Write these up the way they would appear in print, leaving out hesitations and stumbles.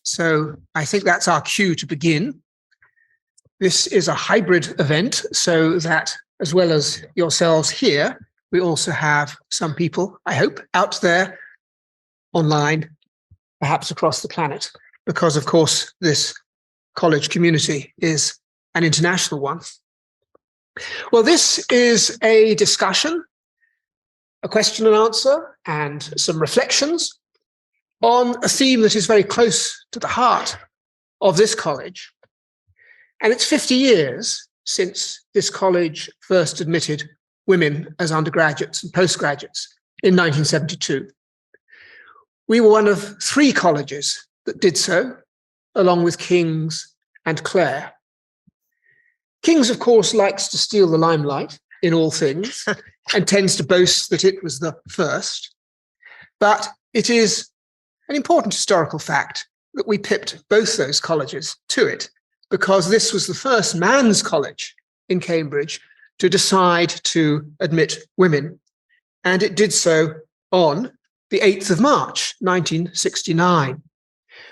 So I think that's our cue to begin. This is a hybrid event, so that as well as yourselves here, we also have some people, I hope, out there online, perhaps across the planet, because of course this college community is an international one. Well, this is a discussion, a question and answer, and some reflections on a theme that is very close to the heart of this college. And it's 50 years since this college first admitted women as undergraduates and postgraduates in 1972. We were one of 3 colleges that did so, along with King's and Clare. King's, of course, likes to steal the limelight in all things and tends to boast that it was the first. But it is an important historical fact that we pipped both those colleges to it, because this was the first man's college in Cambridge to decide to admit women. And it did so on the 8th of March, 1969,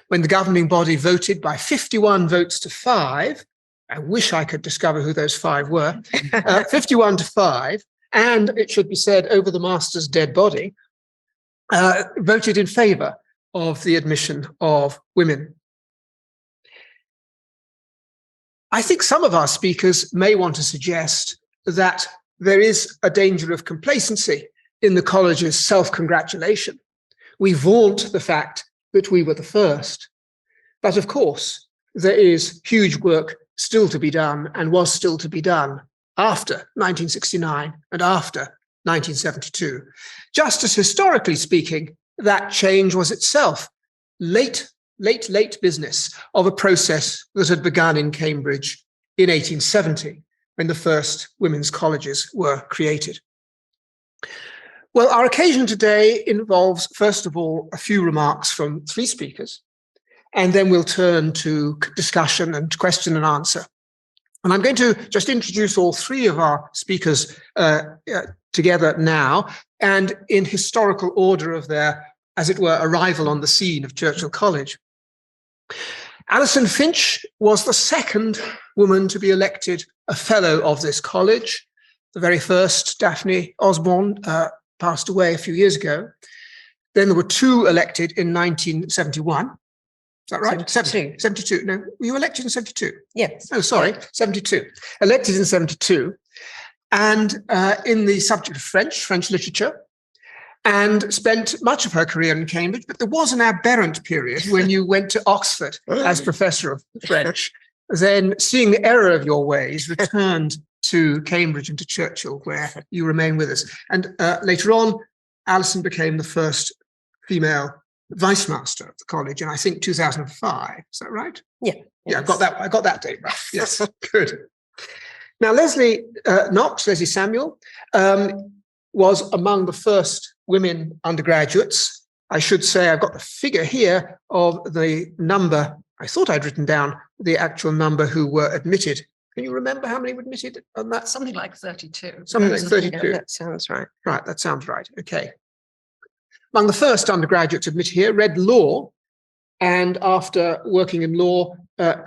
when the governing body voted by 51 votes to 5. I wish I could discover who those 5 were. 51 to 5, and it should be said, over the master's dead body, voted in favour of the admission of women. I think some of our speakers may want to suggest that there is a danger of complacency in the college's self-congratulation. We vaunt the fact that we were the first. But of course, there is huge work still to be done and was still to be done after 1969 and after 1972. Just as historically speaking, that change was itself late business of a process that had begun in Cambridge in 1870, when the first women's colleges were created. Well, our occasion today involves, first of all, a few remarks from 3 speakers, and then we'll turn to discussion and question and answer. And I'm going to just introduce all 3 of our speakers together now, and in historical order of their, as it were, arrival on the scene of Churchill College. Alison Finch was the 2nd woman to be elected a fellow of this college. The very first, Daphne Osborne, passed away a few years ago. Then there were 2 elected in 1971. Is that right? 72. No, were you elected in 72? Yes. Oh, sorry, 72. Elected in 72. And in the subject of French literature, and spent much of her career in Cambridge. But there was an aberrant period when you went to Oxford as professor of French, then seeing the error of your ways, returned to Cambridge and to Churchill, where you remain with us. And later on, Alison became the first female vice master of the college in, I think, 2005. Is that right? Yeah. Yeah, I got that date right. Yes, good. Now, Leslie Samuel, was among the first women undergraduates. I should say I've got the figure here of the number. I thought I'd written down the actual number who were admitted. Can you remember how many were admitted on that? Something like 32. Something like 32. That sounds right. Right, that sounds right. Okay. Among the first undergraduates admitted here, read law, and after working in law,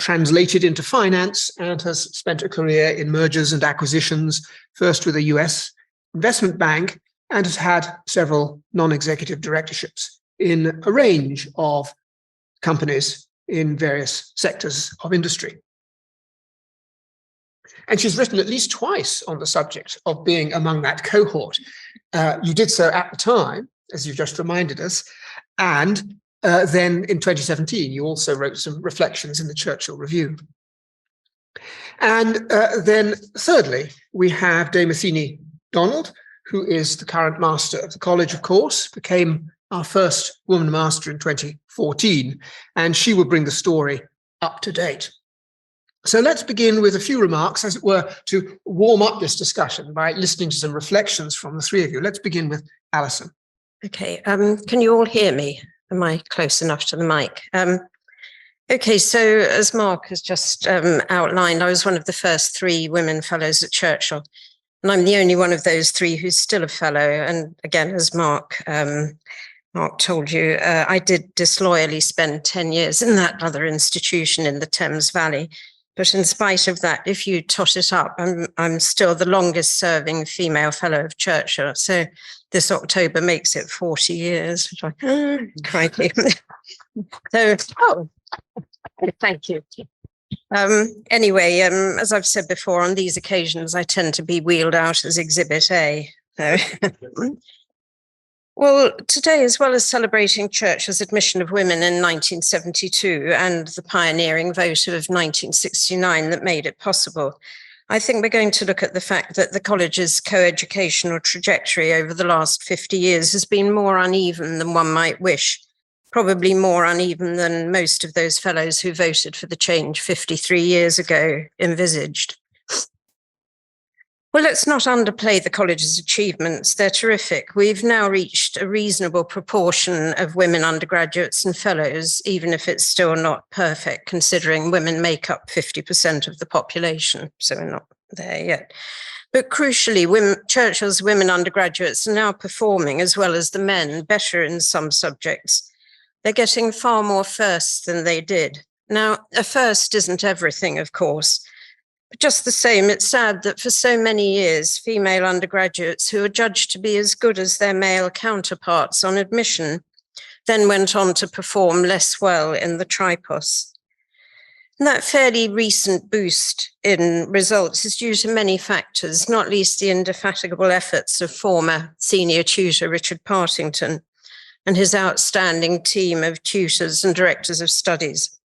translated into finance and has spent a career in mergers and acquisitions, first with a US investment bank, and has had several non-executive directorships in a range of companies in various sectors of industry. And she's written at least twice on the subject of being among that cohort. You did so at the time, as you've just reminded us, and then in 2017, you also wrote some reflections in the Churchill Review. And then thirdly, we have Dame Athene Donald, who is the current master of the college, of course, became our first woman master in 2014, and she will bring the story up to date. So let's begin with a few remarks, as it were, to warm up this discussion by listening to some reflections from the 3 of you. Let's begin with Alison. Okay, can you all hear me? Am I close enough to the mic? Okay, so as Mark has just outlined, I was one of the first 3 women fellows at Churchill. And I'm the only one of those 3 who's still a fellow. And again, as Mark Mark told you, I did disloyally spend 10 years in that other institution in the Thames Valley. But in spite of that, if you tot it up, I'm still the longest serving female fellow of Churchill. So this October makes it 40 years. Crikey. So, thank you. Anyway, as I've said before, on these occasions, I tend to be wheeled out as Exhibit A. So well, today, as well as celebrating Churchill's admission of women in 1972 and the pioneering vote of 1969 that made it possible, I think we're going to look at the fact that the college's coeducational trajectory over the last 50 years has been more uneven than one might wish, probably more uneven than most of those fellows who voted for the change 53 years ago envisaged. Well, let's not underplay the college's achievements. They're terrific. We've now reached a reasonable proportion of women undergraduates and fellows, even if it's still not perfect, considering women make up 50% of the population. So we're not there yet. But crucially, Churchill's women undergraduates are now performing, as well as the men, better in some subjects. They're getting far more firsts than they did. Now, a first isn't everything, of course. But just the same, it's sad that for so many years, female undergraduates who are judged to be as good as their male counterparts on admission then went on to perform less well in the tripos. And that fairly recent boost in results is due to many factors, not least the indefatigable efforts of former senior tutor Richard Partington and his outstanding team of tutors and directors of studies.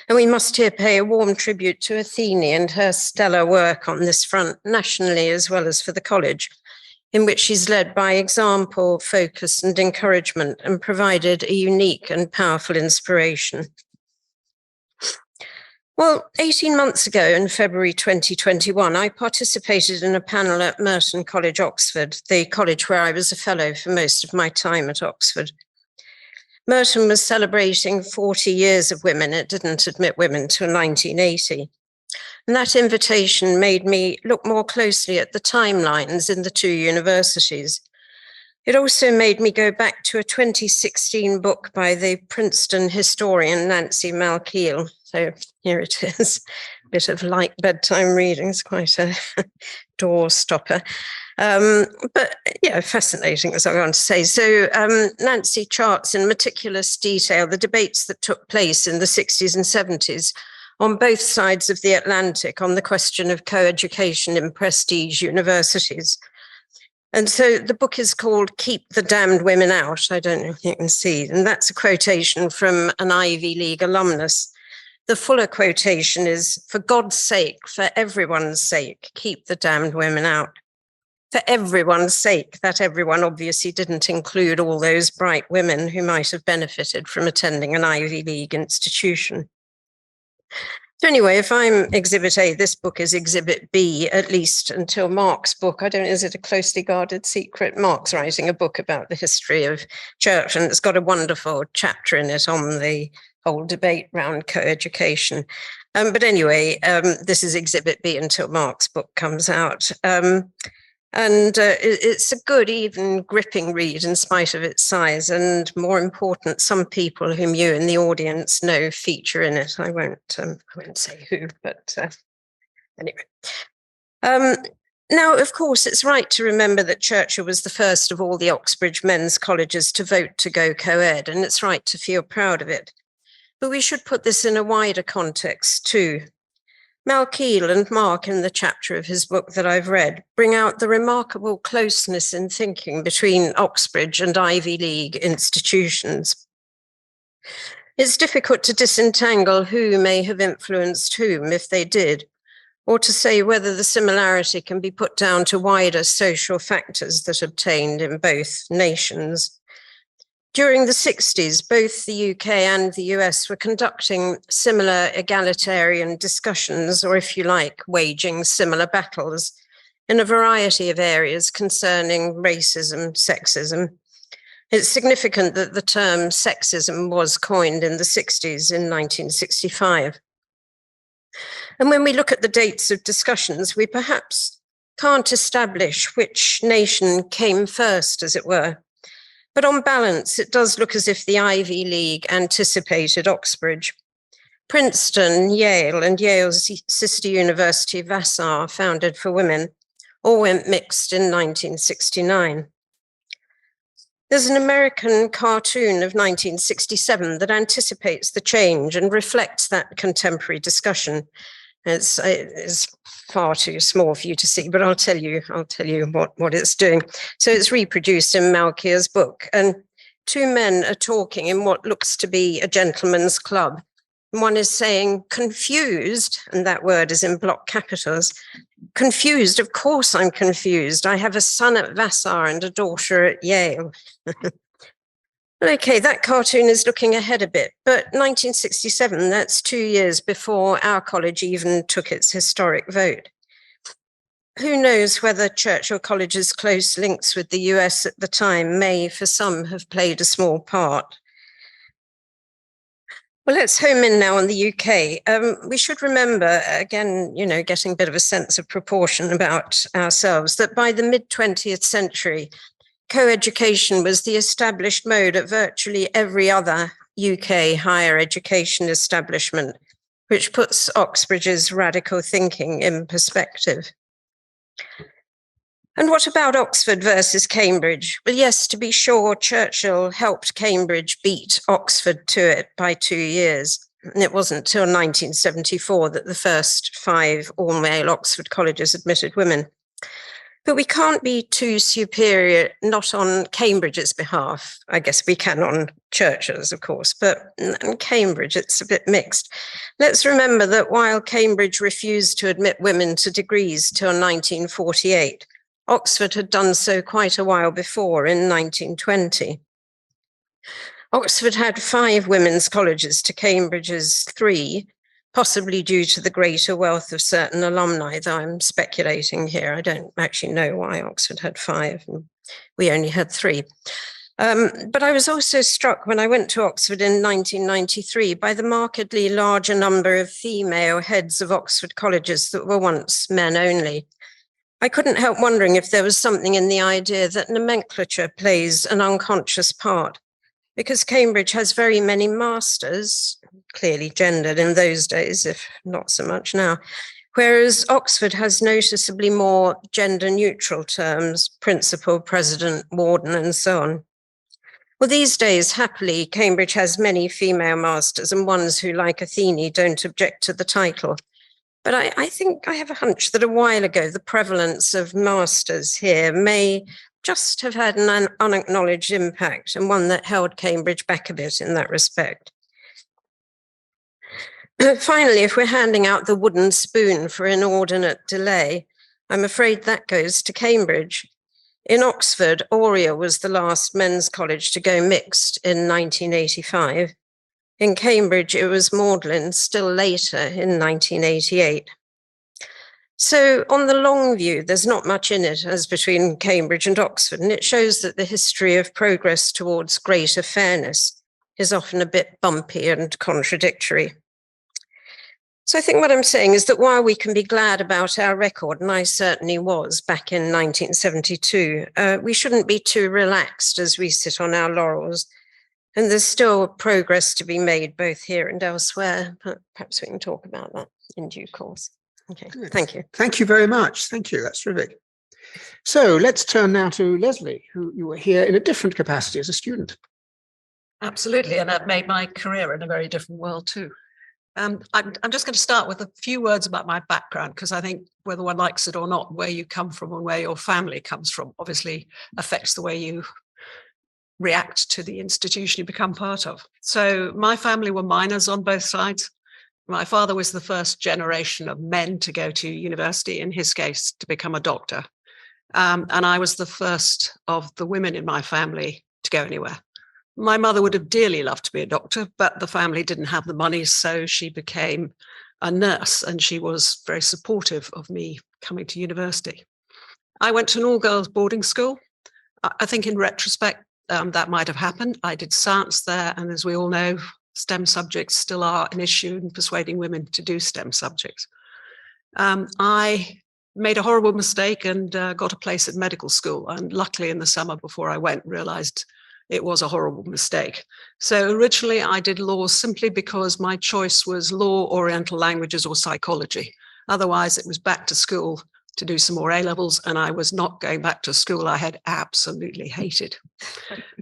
And we must here pay a warm tribute to Athene and her stellar work on this front nationally as well as for the college, in which she's led by example, focus and encouragement and provided a unique and powerful inspiration. Well, 18 months ago in February 2021, I participated in a panel at Merton College, Oxford, the college where I was a fellow for most of my time at Oxford. Merton was celebrating 40 years of women. It didn't admit women till 1980. And that invitation made me look more closely at the timelines in the two universities. It also made me go back to a 2016 book by the Princeton historian Nancy Malkiel. So here it is, a bit of light bedtime reading. It's quite a door stopper. But yeah, fascinating, as I want to say. So Nancy charts in meticulous detail the debates that took place in the 60s and 70s on both sides of the Atlantic on the question of co-education in prestige universities. And so the book is called Keep the Damned Women Out. I don't know if you can see. And that's a quotation from an Ivy League alumnus. The fuller quotation is, for God's sake, for everyone's sake, keep the damned women out. For everyone's sake, that everyone obviously didn't include all those bright women who might have benefited from attending an Ivy League institution. So anyway, if I'm Exhibit A, this book is Exhibit B, at least until Mark's book. I don't know, is it a closely guarded secret? Mark's writing a book about the history of church, and it's got a wonderful chapter in it on the whole debate around co-education. But anyway, this is Exhibit B until Mark's book comes out. And it's a good, even gripping read in spite of its size. And more important, some people whom you in the audience know feature in it. I won't say who, but anyway. Now, of course, it's right to remember that Churchill was the first of all the Oxbridge men's colleges to vote to go co-ed, and it's right to feel proud of it. But we should put this in a wider context too. Malkiel and Mark, in the chapter of his book that I've read, bring out the remarkable closeness in thinking between Oxbridge and Ivy League institutions. It's difficult to disentangle who may have influenced whom, if they did, or to say whether the similarity can be put down to wider social factors that obtained in both nations. During the 60s, both the UK and the US were conducting similar egalitarian discussions, or if you like, waging similar battles in a variety of areas concerning racism, sexism. It's significant that the term sexism was coined in the 60s in 1965. And when we look at the dates of discussions, we perhaps can't establish which nation came first, as it were. But on balance, it does look as if the Ivy League anticipated Oxbridge. Princeton, Yale, and Yale's sister university, Vassar, founded for women, all went mixed in 1969. There's an American cartoon of 1967 that anticipates the change and reflects that contemporary discussion. It's far too small for you to see, but I'll tell you what it's doing. So it's reproduced in Malkia's book, and two men are talking in what looks to be a gentleman's club. One is saying, confused, and that word is in block capitals. Confused, of course I'm confused. I have a son at Vassar and a daughter at Yale. Okay, that cartoon is looking ahead a bit, but 1967, that's 2 years before our college even took its historic vote. Who knows whether Churchill College's close links with the US at the time may, for some, have played a small part. Well, let's home in now on the UK. We should remember, again, getting a bit of a sense of proportion about ourselves, that by the mid-20th century, co-education was the established mode at virtually every other UK higher education establishment, which puts Oxbridge's radical thinking in perspective. And what about Oxford versus Cambridge? Well, yes, to be sure, Churchill helped Cambridge beat Oxford to it by 2 years. And it wasn't till 1974 that the first 5 all-male Oxford colleges admitted women. But we can't be too superior, not on Cambridge's behalf. I guess we can on Churchill's, of course, but in Cambridge, it's a bit mixed. Let's remember that while Cambridge refused to admit women to degrees till 1948, Oxford had done so quite a while before, in 1920. Oxford had 5 women's colleges to Cambridge's 3, possibly due to the greater wealth of certain alumni, though I'm speculating here. I don't actually know why Oxford had 5 and we only had 3. But I was also struck when I went to Oxford in 1993 by the markedly larger number of female heads of Oxford colleges that were once men only. I couldn't help wondering if there was something in the idea that nomenclature plays an unconscious part, because Cambridge has very many masters, clearly gendered in those days, if not so much now, whereas Oxford has noticeably more gender-neutral terms, principal, president, warden, and so on. Well, these days, happily, Cambridge has many female masters and ones who, like Athene, don't object to the title. But I think I have a hunch that a while ago, the prevalence of masters here may just have had an unacknowledged impact, and one that held Cambridge back a bit in that respect. Finally, if we're handing out the wooden spoon for inordinate delay, I'm afraid that goes to Cambridge. In Oxford, Oriel was the last men's college to go mixed in 1985. In Cambridge, it was Magdalen still later in 1988. So on the long view, there's not much in it as between Cambridge and Oxford, and it shows that the history of progress towards greater fairness is often a bit bumpy and contradictory. So I think what I'm saying is that while we can be glad about our record, and I certainly was back in 1972, we shouldn't be too relaxed as we sit on our laurels. And there's still progress to be made both here and elsewhere, but perhaps we can talk about that in due course. Okay, good. Thank you. Thank you very much. Thank you. That's terrific. So let's turn now to Leslie, who you were here in a different capacity as a student. Absolutely, and I've made my career in a very different world too. I'm just going to start with a few words about my background, because I think whether one likes it or not, where you come from and where your family comes from obviously affects the way you react to the institution you become part of. So my family were miners on both sides. My father was the first generation of men to go to university, in his case, to become a doctor. And I was the first of the women in my family to go anywhere. My mother would have dearly loved to be a doctor, but the family didn't have the money, so she became a nurse, and she was very supportive of me coming to university. I went to an all-girls boarding school. I think in retrospect, that might have happened. I did science there, and as we all know, STEM subjects still are an issue in persuading women to do STEM subjects. I made a horrible mistake and got a place at medical school, and luckily in the summer before I went, realized it was a horrible mistake. So originally I did law simply because my choice was law, Oriental languages, or psychology. Otherwise, it was back to school to do some more A-levels, and I was not going back to school I had absolutely hated.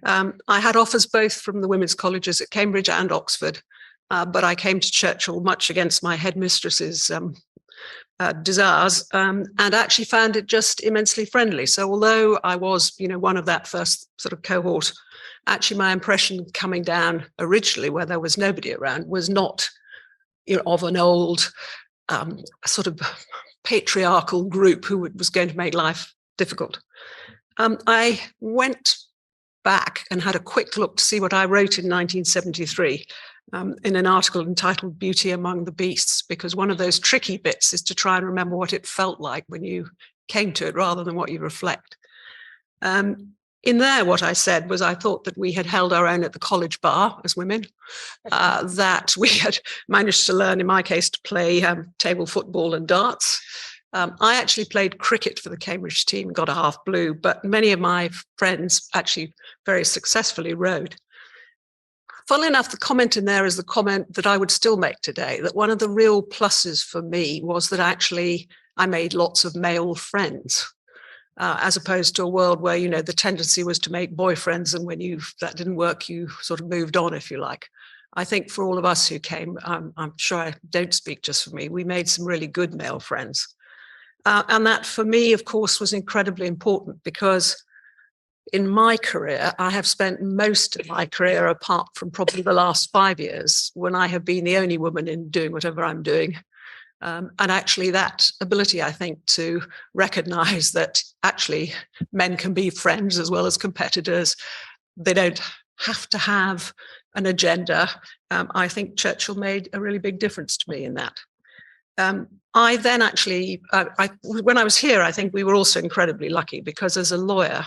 I had offers both from the women's colleges at Cambridge and Oxford, but I came to Churchill much against my headmistress's desires, and actually found it just immensely friendly. So although I was, one of that first sort of cohort, actually my impression coming down originally, where there was nobody around, was not of an old sort of patriarchal group who was going to make life difficult. I went back and had a quick look to see what I wrote in 1973 in an article entitled Beauty Among the Beasts, because one of those tricky bits is to try and remember what it felt like when you came to it rather than what you reflect. In there, what I said was I thought that we had held our own at the college bar as women, that we had managed to learn, in my case, to play table football and darts. I actually played cricket for the Cambridge team and got a half blue, but many of my friends actually very successfully rowed. Funnily enough, the comment in there is the comment that I would still make today, that one of the real pluses for me was that actually I made lots of male friends. As opposed to a world where, the tendency was to make boyfriends, and when that didn't work, you sort of moved on, if you like. I think for all of us who came, I'm sure I don't speak just for me, we made some really good male friends. And that for me, of course, was incredibly important, because in my career, I have spent most of my career, apart from probably the last 5 years, when I have been the only woman in doing whatever I'm doing. And actually that ability, I think, to recognize that actually men can be friends as well as competitors. They don't have to have an agenda. I think Churchill made a really big difference to me in that. I then actually, when I was here, I think we were also incredibly lucky, because as a lawyer,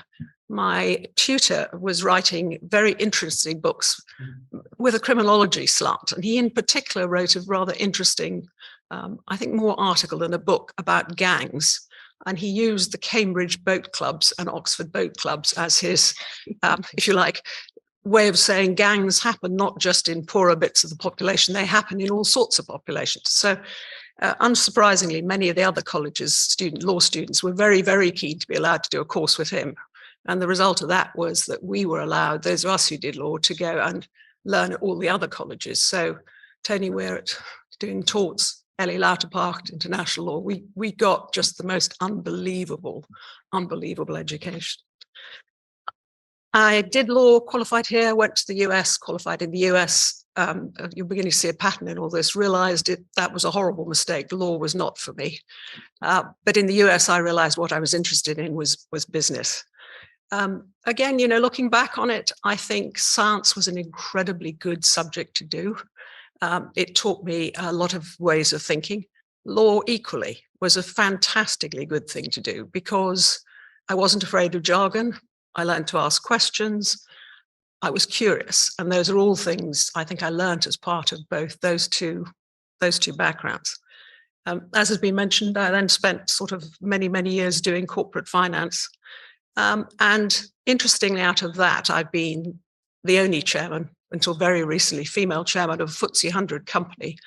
my tutor was writing very interesting books with a criminology slant. And he in particular wrote a rather interesting, I think more article than a book about gangs. And he used the Cambridge boat clubs and Oxford boat clubs as his, if you like, way of saying gangs happen not just in poorer bits of the population, they happen in all sorts of populations. So unsurprisingly, many of the other colleges, law students, were very, very keen to be allowed to do a course with him. And the result of that was that we were allowed, those of us who did law, to go and learn at all the other colleges. So Tony Weirett doing torts, Ellie Lauterpacht, international law, we got just the most unbelievable education. I did law, qualified here, went to the US, qualified in the US. You're beginning to see a pattern in all this, realized that was a horrible mistake. Law was not for me. But in the US, I realized what I was interested in was business. Again, looking back on it, I think science was an incredibly good subject to do. It taught me a lot of ways of thinking. Law equally was a fantastically good thing to do, because I wasn't afraid of jargon. I learned to ask questions. I was curious. And those are all things I think I learned as part of both those two backgrounds. As has been mentioned, I then spent sort of many, many years doing corporate finance. And interestingly, out of that, I've been the only chairman, until very recently, female chairman of a FTSE 100 company,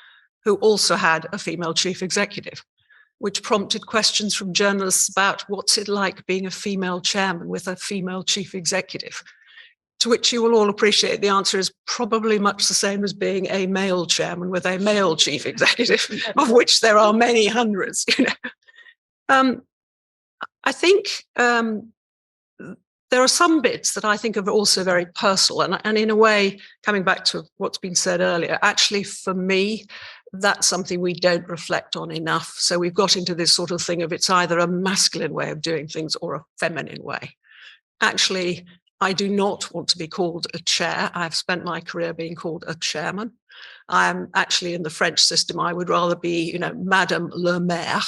who also had a female chief executive, which prompted questions from journalists about what's it like being a female chairman with a female chief executive, to which you will all appreciate the answer is probably much the same as being a male chairman with a male chief executive, of which there are many hundreds. I think there are some bits that I think are also very personal. And in a way, coming back to what's been said earlier, actually, for me, that's something we don't reflect on enough. So we've got into this sort of thing of it's either a masculine way of doing things or a feminine way. Actually, I do not want to be called a chair. I've spent my career being called a chairman. I'm actually in the French system, I would rather be, Madame le Maire.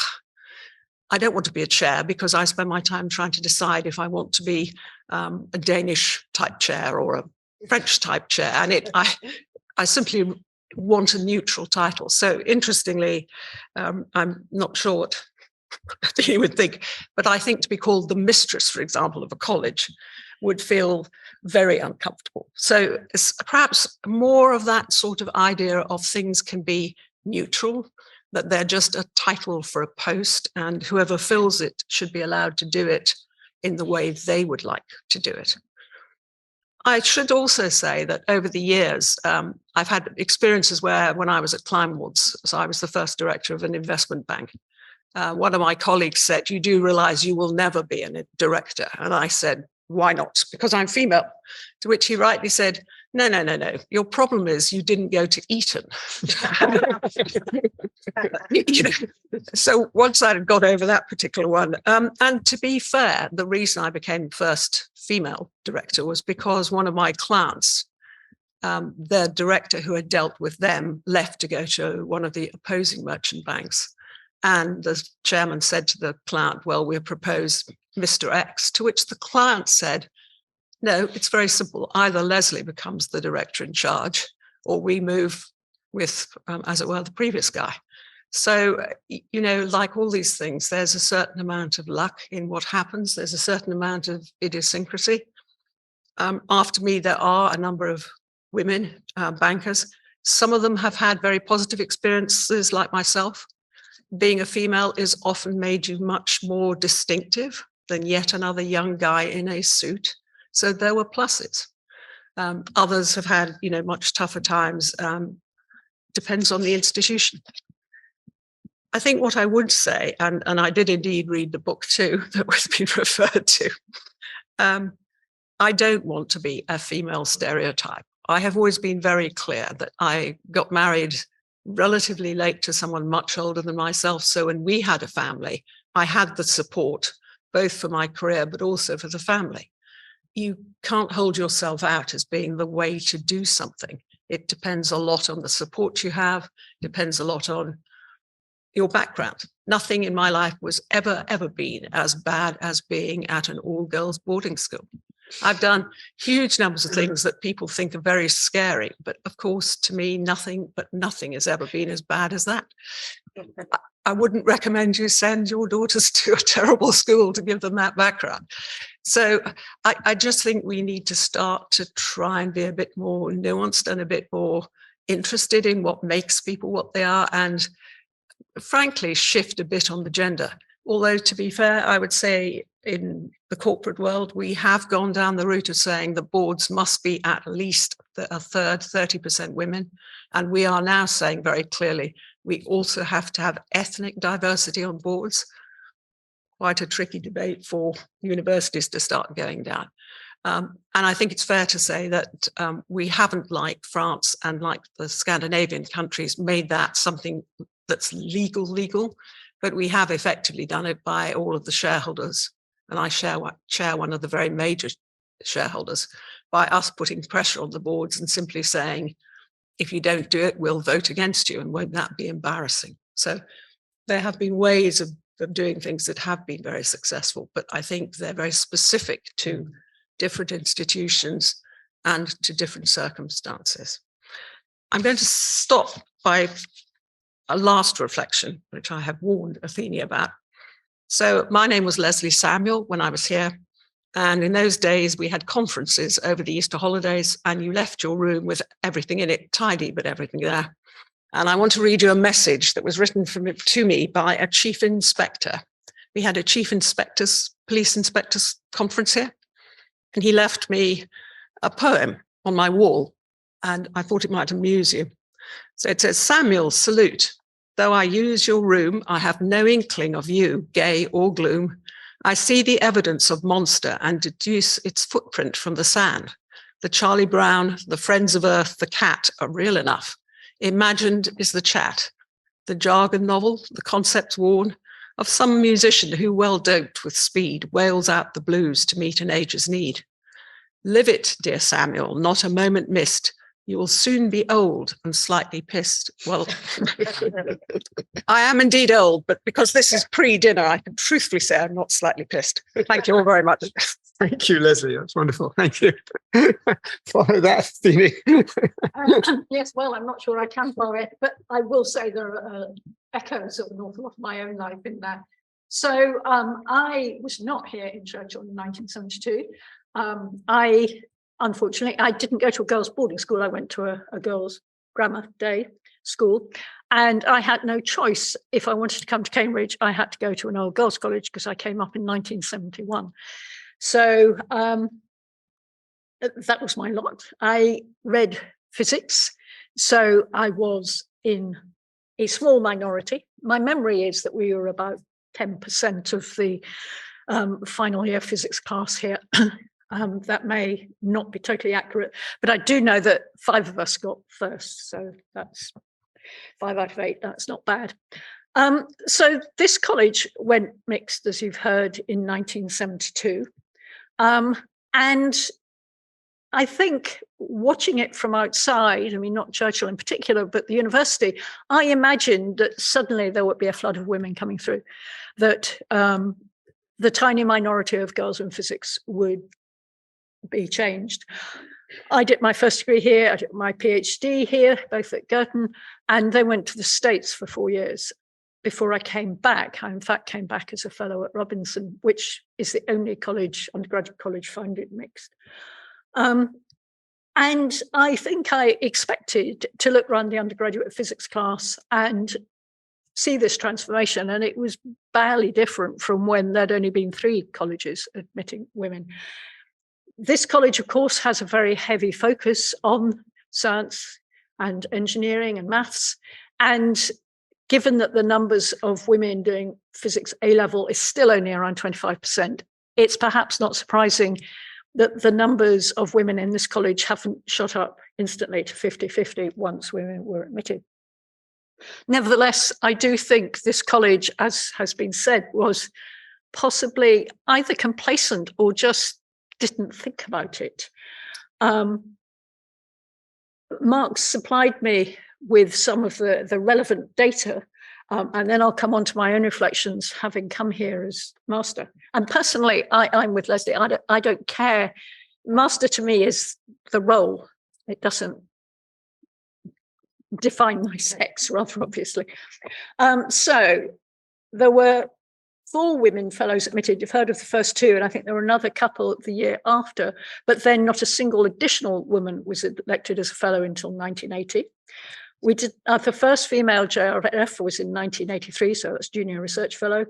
I don't want to be a chair, because I spend my time trying to decide if I want to be a Danish type chair or a French type chair. And I simply want a neutral title. So interestingly, I'm not sure what you would think, but I think to be called the mistress, for example, of a college would feel very uncomfortable. So it's perhaps more of that sort of idea of things can be neutral, that they're just a title for a post, and whoever fills it should be allowed to do it in the way they would like to do it. I should also say that over the years, I've had experiences where when I was at Kleinwald's, so I was the first director of an investment bank, one of my colleagues said, "You do realize you will never be a director?" And I said, "Why not?" "Because I'm female." To which he rightly said, "No, no, no, no. Your problem is you didn't go to Eton." You know, so once I had got over that particular one, and to be fair, the reason I became first female director was because one of my clients, the director who had dealt with them, left to go to one of the opposing merchant banks. And the chairman said to the client, "Well, we'll propose Mr. X," to which the client said, "No, it's very simple. Either Leslie becomes the director in charge, or we move with, as it were, the previous guy." So, you know, like all these things, there's a certain amount of luck in what happens. There's a certain amount of idiosyncrasy. After me, there are a number of women bankers. Some of them have had very positive experiences, like myself. Being a female is often made you much more distinctive than yet another young guy in a suit. So there were pluses. Others have had, you know, much tougher times. Depends on the institution. I think what I would say, and I did indeed read the book too that was being referred to, I don't want to be a female stereotype. I have always been very clear that I got married relatively late to someone much older than myself. So when we had a family, I had the support both for my career, but also for the family. You can't hold yourself out as being the way to do something. It depends a lot on the support you have, depends a lot on your background. Nothing in my life was ever been as bad as being at an all-girls boarding school. I've done huge numbers of things that people think are very scary, but of course, to me, nothing has ever been as bad as that. I wouldn't recommend you send your daughters to a terrible school to give them that background. So I just think we need to start to try and be a bit more nuanced and a bit more interested in what makes people what they are, and frankly, shift a bit on the gender. Although, to be fair, I would say in the corporate world, we have gone down the route of saying the boards must be at least a third, 30% women. And we are now saying very clearly, we also have to have ethnic diversity on boards. Quite a tricky debate for universities to start going down. And I think it's fair to say that we haven't, like France and like the Scandinavian countries, made that something that's legal, but we have effectively done it by all of the shareholders. And I chair one of the very major shareholders, by us putting pressure on the boards and simply saying, if you don't do it, we'll vote against you. And won't that be embarrassing? So there have been ways of doing things that have been very successful, but I think they're very specific to different institutions and to different circumstances. I'm going to stop by a last reflection, which I have warned Athene about. So my name was Leslie Samuel when I was here. And in those days, we had conferences over the Easter holidays, and you left your room with everything in it, tidy, but everything there. And I want to read you a message that was written to me by a chief inspector. We had a police inspectors conference here, and he left me a poem on my wall, and I thought it might amuse you. So it says, "Samuel, salute. Though I use your room, I have no inkling of you, gay or gloom. I see the evidence of monster and deduce its footprint from the sand. The Charlie Brown, the Friends of Earth, the cat are real enough. Imagined is the chat, the jargon novel, the concept worn of some musician who, well doped with speed, wails out the blues to meet an age's need. Live it, dear Samuel, not a moment missed. You will soon be old and slightly pissed." Well, I am indeed old, but because this is pre-dinner, I can truthfully say I'm not slightly pissed. Thank you all very much. Thank you, Leslie. That's wonderful. Thank you. Follow that, Stevie. Yes, well, I'm not sure I can follow it, but I will say there are echoes of an awful lot of my own life in that. So I was not here in Churchill in 1972. I unfortunately, I didn't go to a girls' boarding school. I went to a girls' grammar day school, and I had no choice. If I wanted to come to Cambridge, I had to go to an old girls' college because I came up in 1971. So that was my lot. I read physics, so I was in a small minority. My memory is that we were about 10% of the final year physics class here. That may not be totally accurate, but I do know that 5 of us got first, so that's 5 out of 8. That's not bad. So this college went mixed, as you've heard, in 1972. And I think watching it from outside, I mean, not Churchill in particular, but the university, I imagined that suddenly there would be a flood of women coming through, that the tiny minority of girls in physics would be changed. I did my first degree here, I did my PhD here, both at Girton, and then went to the States for 4 years before I came back. I, in fact, came back as a fellow at Robinson, which is the only college, undergraduate college, found it mixed. And I think I expected to look around the undergraduate physics class and see this transformation, and it was barely different from when there'd only been 3 colleges admitting women. This college, of course, has a very heavy focus on science and engineering and maths. And given that the numbers of women doing physics A-level is still only around 25%, it's perhaps not surprising that the numbers of women in this college haven't shot up instantly to 50-50 once women were admitted. Nevertheless, I do think this college, as has been said, was possibly either complacent or just didn't think about it. Mark supplied me with some of the relevant data, and then I'll come on to my own reflections, having come here as master. And personally, I'm with Leslie. I don't care. Master to me is the role. It doesn't define my sex, rather obviously. So there were 4 women fellows admitted. You've heard of the first 2, and I think there were another couple the year after, but then not a single additional woman was elected as a fellow until 1980. We did the first female JRF was in 1983, so that's junior research fellow.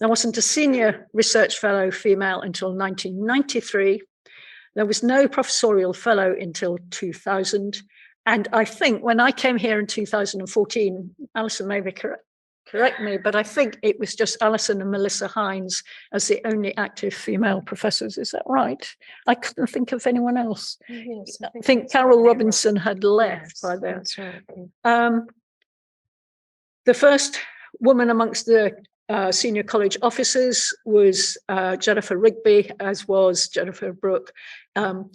There wasn't a senior research fellow female until 1993. There was no professorial fellow until 2000. And I think when I came here in 2014, Alison may be correct me, but I think it was just Alison and Melissa Hines as the only active female professors. Is that right? I couldn't think of anyone else. Yes, I think Carol Robinson had left by then. That's right. The first woman amongst the senior college officers was Jennifer Rigby, as was Jennifer Brooke, who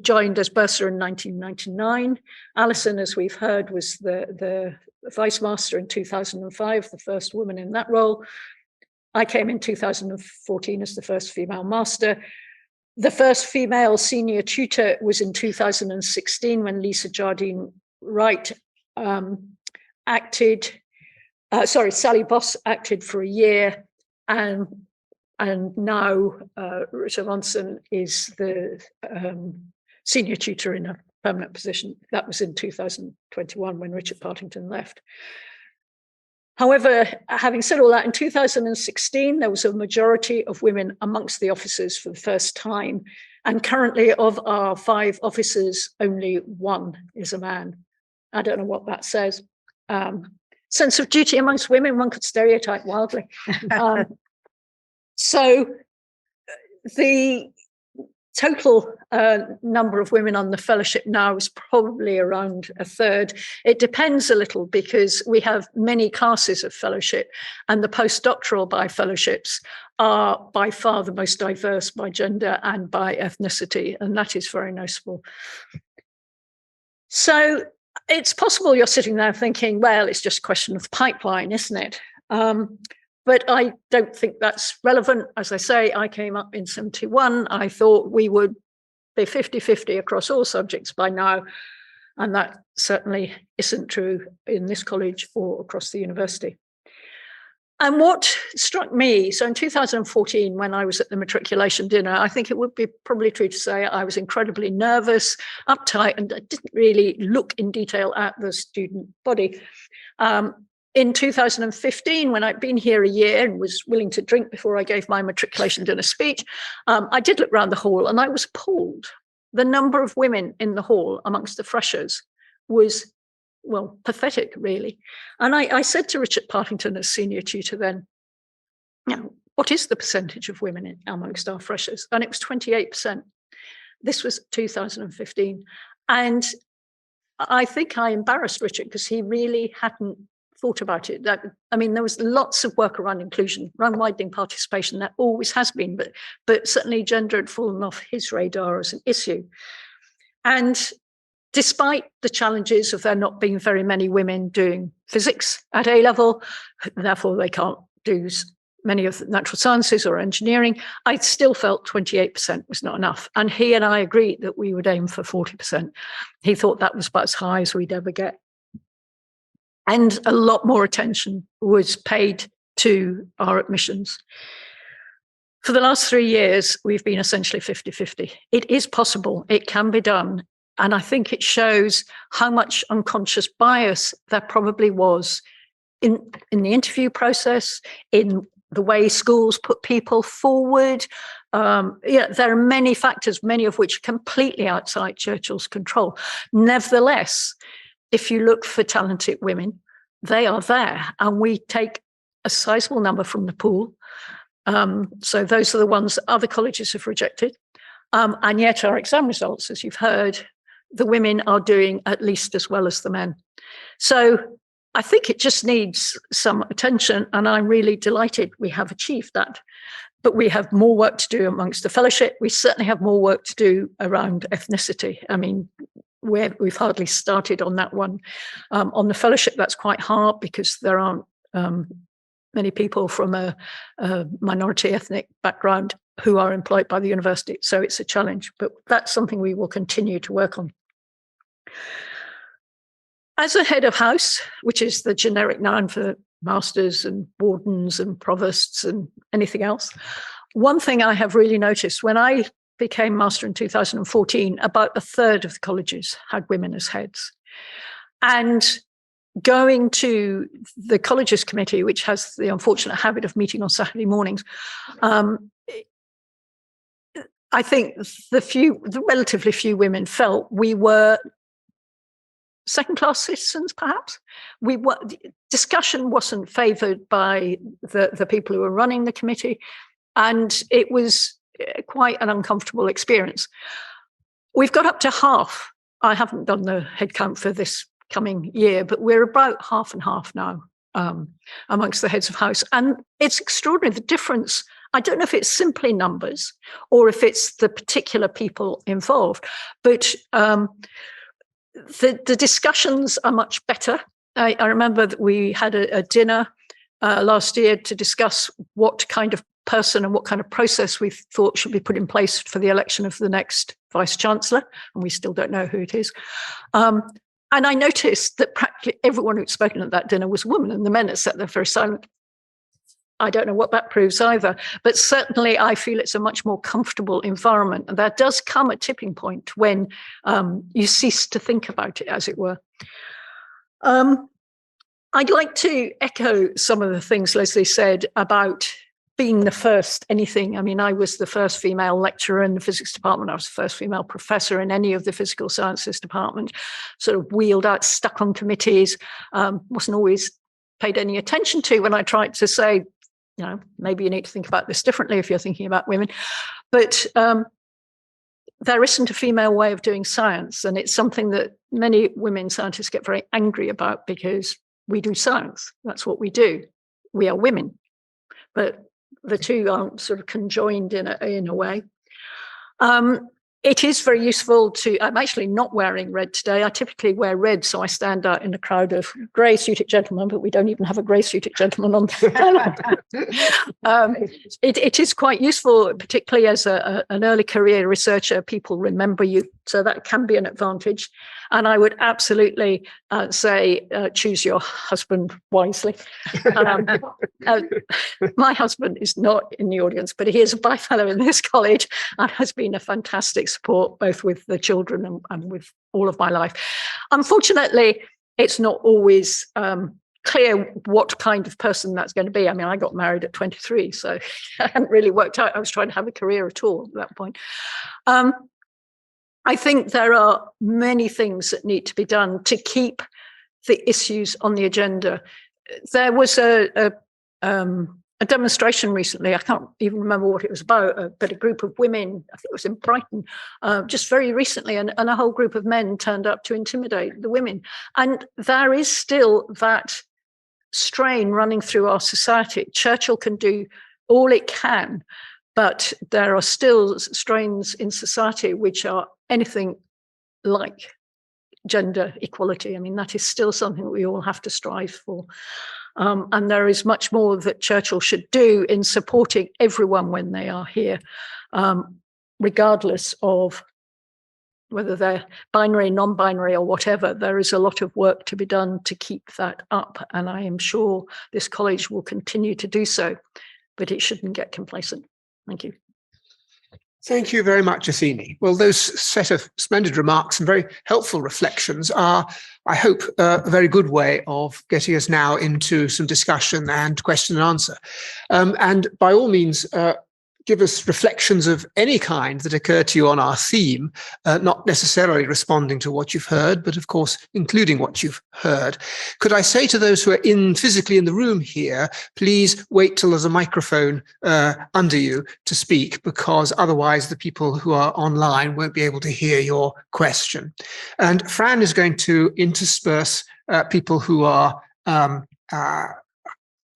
joined as bursar in 1999. Alison, as we've heard, was the vice master in 2005, the first woman in that role. I came in 2014 as the first female master. The first female senior tutor was in 2016 when Lisa Jardine Wright Sally Boss acted for a year, and now Richard Ronson is the senior tutor in a permanent position. That was in 2021 when Richard Partington left. However, having said all that, in 2016, there was a majority of women amongst the officers for the first time. And currently, of our 5 officers, only 1 is a man. I don't know what that says. Sense of duty amongst women, one could stereotype wildly. So the total number of women on the fellowship now is probably around a third. It depends a little because we have many classes of fellowship, and the postdoctoral by fellowships are by far the most diverse by gender and by ethnicity, and that is very noticeable. So it's possible you're sitting there thinking, well, it's just a question of the pipeline, isn't it? But I don't think that's relevant. As I say, I came up in 71. I thought we would be 50-50 across all subjects by now. And that certainly isn't true in this college or across the university. And what struck me, so in 2014, when I was at the matriculation dinner, I think it would be probably true to say I was incredibly nervous, uptight, and I didn't really look in detail at the student body. In 2015, when I'd been here a year and was willing to drink before I gave my matriculation dinner speech, I did look around the hall and I was appalled. The number of women in the hall amongst the freshers was, well, pathetic, really. And I said to Richard Partington as senior tutor then, what is the percentage of women amongst our freshers? And it was 28%. This was 2015. And I think I embarrassed Richard because he really hadn't thought about it. I mean, there was lots of work around inclusion, around widening participation. That always has been, but certainly gender had fallen off his radar as an issue. And despite the challenges of there not being very many women doing physics at A level, therefore they can't do many of the natural sciences or engineering, I still felt 28% was not enough. And he and I agreed that we would aim for 40%. He thought that was about as high as we'd ever get. And a lot more attention was paid to our admissions. For the last 3 years, we've been essentially 50-50. It is possible, it can be done. And I think it shows how much unconscious bias there probably was in the interview process, in the way schools put people forward. There are many factors, many of which are completely outside Churchill's control. Nevertheless, if you look for talented women, they are there, and we take a sizable number from the pool. So those are the ones that other colleges have rejected. And yet our exam results, as you've heard, the women are doing at least as well as the men. So I think it just needs some attention, and I'm really delighted we have achieved that. But we have more work to do amongst the fellowship. We certainly have more work to do around ethnicity. I mean, we've hardly started on that one. On the fellowship, that's quite hard because there aren't many people from a minority ethnic background who are employed by the university. So it's a challenge, but that's something we will continue to work on. As a head of house, which is the generic noun for masters and wardens and provosts and anything else, one thing I have really noticed when I became master in 2014, about a third of the colleges had women as heads. And going to the colleges committee, which has the unfortunate habit of meeting on Saturday mornings, I think the relatively few women felt we were second-class citizens, perhaps. Discussion wasn't favoured by the people who were running the committee, and it was quite an uncomfortable experience. We've got up to half. I haven't done the headcount for this coming year, but we're about half and half now amongst the heads of house. And it's extraordinary, the difference. I don't know if it's simply numbers or if it's the particular people involved, but the discussions are much better. I remember that we had a dinner last year to discuss what kind of person and what kind of process we thought should be put in place for the election of the next vice-chancellor, and we still don't know who it is. And I noticed that practically everyone who'd spoken at that dinner was a woman, and the men had sat there very silent. I don't know what that proves either, but certainly I feel it's a much more comfortable environment. And there does come a tipping point when you cease to think about it, as it were. I'd like to echo some of the things Leslie said about being the first anything. I mean, I was the first female lecturer in the physics department. I was the first female professor in any of the physical sciences department, sort of wheeled out, stuck on committees, wasn't always paid any attention to when I tried to say, you know, maybe you need to think about this differently if you're thinking about women. But there isn't a female way of doing science. And it's something that many women scientists get very angry about because we do science. That's what we do. We are women. But the two aren't sort of conjoined in a way. It is very useful to, I'm actually not wearing red today. I typically wear red, so I stand out in a crowd of grey suited gentlemen, but we don't even have a grey suited gentleman on the panel. It is quite useful, particularly as an early career researcher. People remember you, so that can be an advantage. And I would absolutely say choose your husband wisely. My husband is not in the audience, but he is a Bi Fellow in this college and has been a fantastic support, both with the children and with all of my life. Unfortunately, it's not always clear what kind of person that's going to be. I mean, I got married at 23, so I hadn't really worked out I was trying to have a career at all at that point. I think there are many things that need to be done to keep the issues on the agenda. There was a demonstration recently, I can't even remember what it was about, but a group of women, I think it was in Brighton, just very recently, and a whole group of men turned up to intimidate the women. And there is still that strain running through our society. Churchill can do all it can, but there are still strains in society which are anything like gender equality. I mean, that is still something we all have to strive for. And there is much more that Churchill should do in supporting everyone when they are here, regardless of whether they're binary, non-binary, or whatever. There is a lot of work to be done to keep that up. And I am sure this college will continue to do so, but it shouldn't get complacent. Thank you. Thank you very much, Athene. Well, those set of splendid remarks and very helpful reflections are, I hope, a very good way of getting us now into some discussion and question and answer. And by all means, give us reflections of any kind that occur to you on our theme, not necessarily responding to what you've heard, but of course, including what you've heard. Could I say to those who are physically in the room here, please wait till there's a microphone under you to speak, because otherwise the people who are online won't be able to hear your question. And Fran is going to intersperse people who are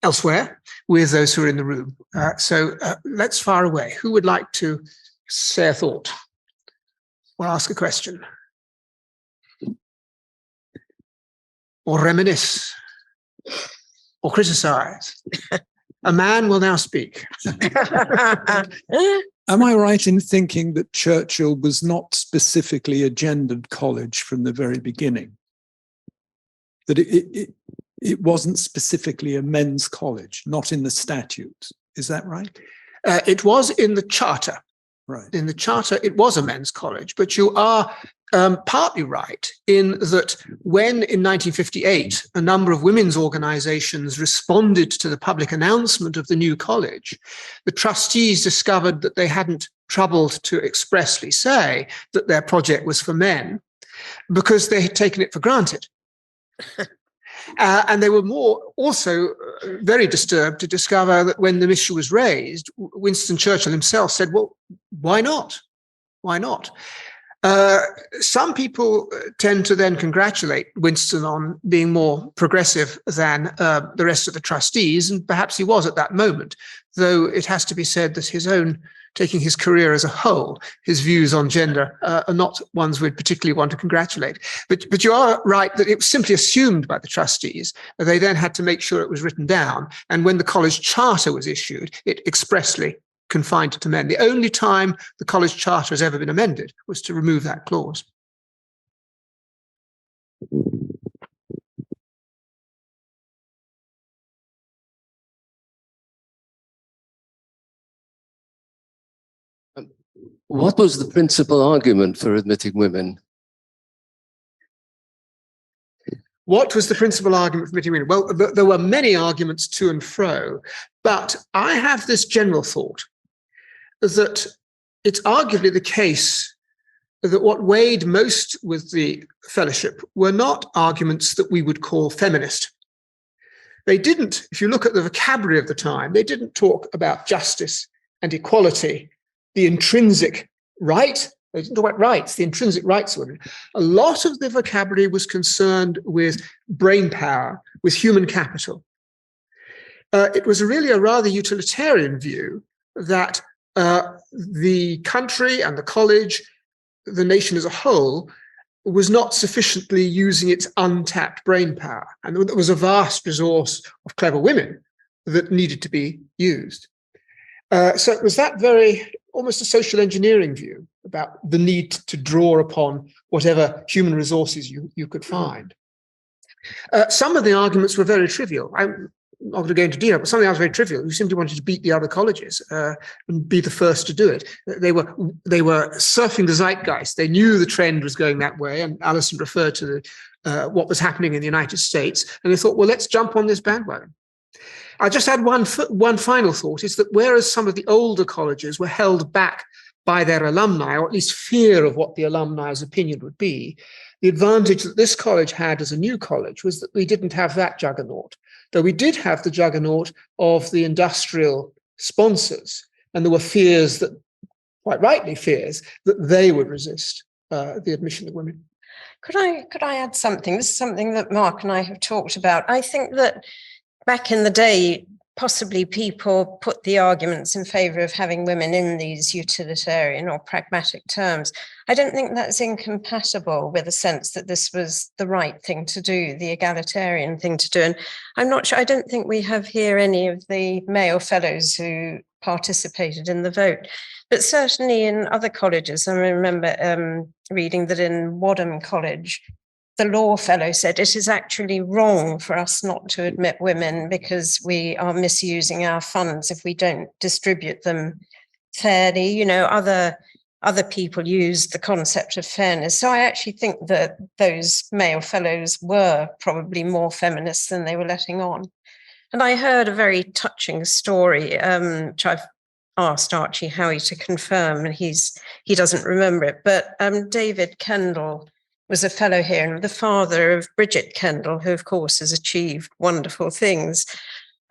elsewhere with those who are in the room. So let's fire away. Who would like to say a thought or ask a question? Or reminisce? Or criticize? A man will now speak. Am I right in thinking that Churchill was not specifically a gendered college from the very beginning? That it wasn't specifically a men's college, not in the statutes. Is that right? It was in the charter. Right. In the charter, it was a men's college, but you are partly right in that when in 1958, a number of women's organizations responded to the public announcement of the new college, the trustees discovered that they hadn't troubled to expressly say that their project was for men because they had taken it for granted. And they were also very disturbed to discover that when the issue was raised, Winston Churchill himself said, well, why not? Why not? Some people tend to then congratulate Winston on being more progressive than the rest of the trustees, and perhaps he was at that moment, though it has to be said that his own, taking his career as a whole, his views on gender are not ones we'd particularly want to congratulate. But you are right that it was simply assumed by the trustees. They then had to make sure it was written down. And when the college charter was issued, it expressly confined it to men. The only time the college charter has ever been amended was to remove that clause. What was the principal argument for admitting women? What was the principal argument for admitting women? Well, there were many arguments to and fro, but I have this general thought that it's arguably the case that what weighed most with the fellowship were not arguments that we would call feminist. They didn't, if you look at the vocabulary of the time, they didn't talk about justice and equality, the intrinsic right. They didn't talk about rights, the intrinsic rights of women. A lot of the vocabulary was concerned with brain power, with human capital. It was really a rather utilitarian view that the country and the college, the nation as a whole, was not sufficiently using its untapped brain power. And there was a vast resource of clever women that needed to be used. So it was that very, almost a social engineering view about the need to draw upon whatever human resources you could find. Some of the arguments were very trivial. I'm not going to go into detail, but some of the arguments were very trivial. You simply wanted to beat the other colleges and be the first to do it. They were surfing the zeitgeist. They knew the trend was going that way, and Alison referred to what was happening in the United States, and they thought, well, let's jump on this bandwagon. I just had one final thought, is that whereas some of the older colleges were held back by their alumni, or at least fear of what the alumni's opinion would be, the advantage that this college had as a new college was that we didn't have that juggernaut, though we did have the juggernaut of the industrial sponsors, and there were fears that, quite rightly fears, that they would resist the admission of women. Could I add something? This is something that Mark and I have talked about. I think that back in the day, possibly people put the arguments in favour of having women in these utilitarian or pragmatic terms. I don't think that's incompatible with a sense that this was the right thing to do, the egalitarian thing to do. And I'm not sure, I don't think we have here any of the male fellows who participated in the vote. But certainly in other colleges, I remember reading that in Wadham College, the law fellow said it is actually wrong for us not to admit women because we are misusing our funds if we don't distribute them fairly. You know, other people use the concept of fairness. So I actually think that those male fellows were probably more feminist than they were letting on. And I heard a very touching story, which I've asked Archie Howie to confirm, and he doesn't remember it. But David Kendall was a fellow here, and the father of Bridget Kendall, who of course has achieved wonderful things.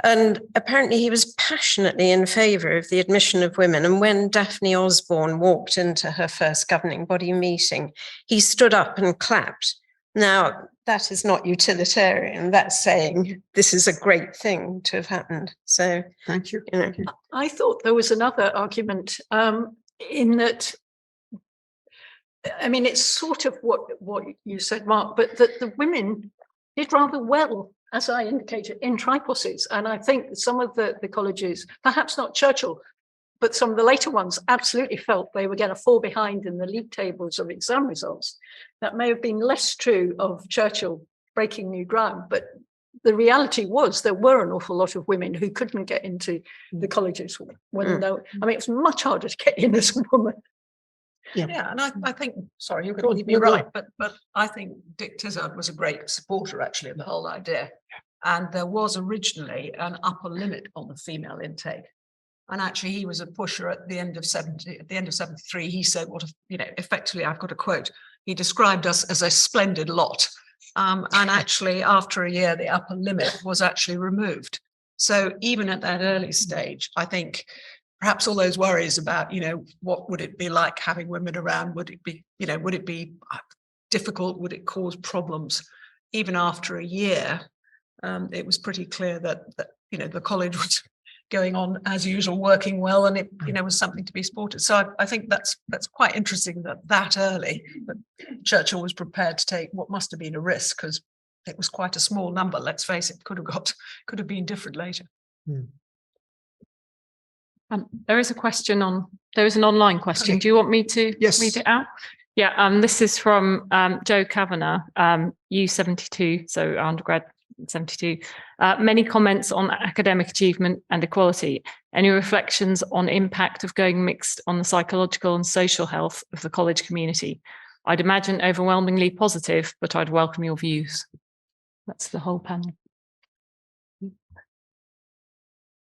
And apparently he was passionately in favour of the admission of women. And when Daphne Osborne walked into her first governing body meeting, he stood up and clapped. Now, that is not utilitarian. That's saying this is a great thing to have happened. So thank you. You know. I thought there was another argument in that, I mean, it's sort of what you said, Mark, but that the women did rather well, as I indicated, in triposes. And I think some of the colleges, perhaps not Churchill, but some of the later ones absolutely felt they were going to fall behind in the league tables of exam results. That may have been less true of Churchill breaking new ground, but the reality was there were an awful lot of women who couldn't get into the colleges. I mean, it was much harder to get in as a woman. Yeah, and I think, sorry, you could be right, but I think Dick Tizard was a great supporter actually of the whole idea. And there was originally an upper limit on the female intake. And actually he was a pusher at the end of 73. He said, effectively, I've got a quote, he described us as a splendid lot. And actually after a year, the upper limit was actually removed. So even at that early stage, I think perhaps all those worries about, what would it be like having women around? Would it be difficult? Would it cause problems? Even after a year, it was pretty clear that the college was going on as usual, working well, and it was something to be supported. So I think that's quite interesting that early, that Churchill was prepared to take what must have been a risk, because it was quite a small number. Let's face it, could have been different later. There is an online question. Okay. Do you want me to read it out? Yeah, this is from Joe Kavanagh, U72, so undergrad 72. Many comments on academic achievement and equality. Any reflections on impact of going mixed on the psychological and social health of the college community? I'd imagine overwhelmingly positive, but I'd welcome your views. That's the whole panel.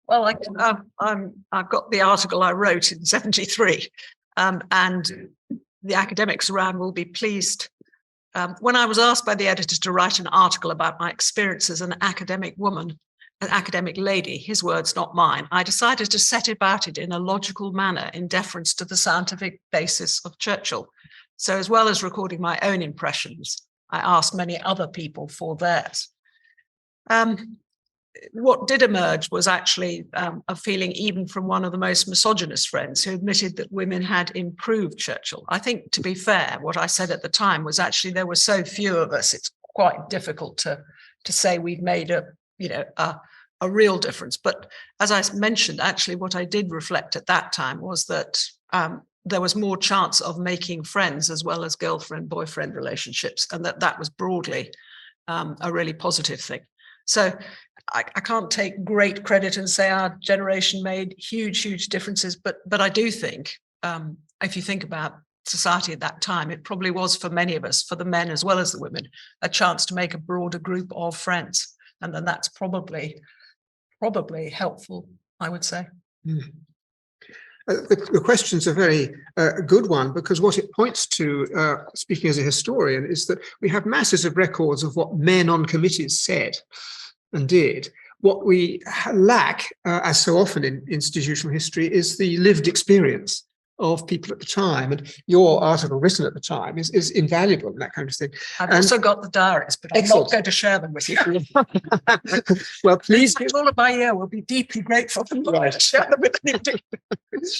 Well, I've got the article I wrote in 73, and the academics around will be pleased. When I was asked by the editor to write an article about my experience as an academic woman, an academic lady, his words, not mine, I decided to set about it in a logical manner in deference to the scientific basis of Churchill. So as well as recording my own impressions, I asked many other people for theirs. What did emerge was actually a feeling even from one of the most misogynist friends who admitted that women had improved Churchill. I think, to be fair, what I said at the time was actually there were so few of us, it's quite difficult to say we've made a real difference. But as I mentioned, actually what I did reflect at that time was that there was more chance of making friends as well as girlfriend-boyfriend relationships, and that was broadly a really positive thing. So I can't take great credit and say our generation made huge differences, but I do think if you think about society at that time, it probably was for many of us, for the men as well as the women, a chance to make a broader group of friends, and then that's probably helpful, I would say. Mm. The question's a very good one, because what it points to, speaking as a historian, is that we have masses of records of what men on committees said and did. What we lack, as so often in institutional history, is the lived experience of people at the time, and your article written at the time is invaluable in that kind of thing. I've also got the diaries, but I'm not going to share them with you. Well, please. All of my year will be deeply grateful for not share them with anybody.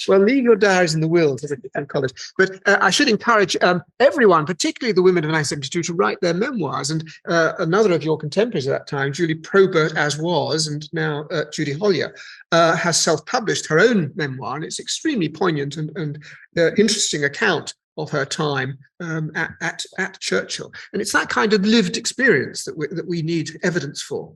Well, leave your diaries in the will to the college. But I should encourage everyone, particularly the women of 1972, to write their memoirs. And another of your contemporaries at that time, Julie Probert, as was, and now Judy Hollier, has self-published her own memoir, and it's extremely poignant and interesting account of her time at Churchill. And it's that kind of lived experience that we need evidence for.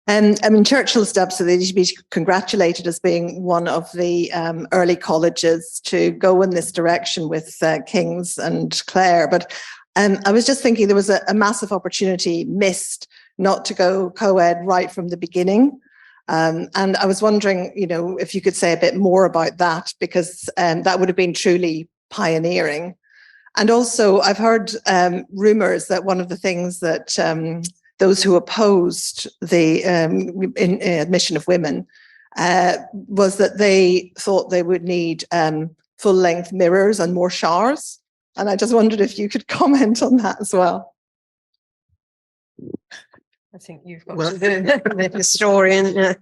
I mean, Churchill's absolutely to be congratulated as being one of the early colleges to go in this direction with King's and Clare. But I was just thinking there was a massive opportunity missed not to go co-ed right from the beginning. And I was wondering, if you could say a bit more about that, because that would have been truly pioneering. And also, I've heard rumours that one of the things that those who opposed the admission of women was that they thought they would need full-length mirrors and more showers. And I just wondered if you could comment on that as well. I think you've got to do the historian.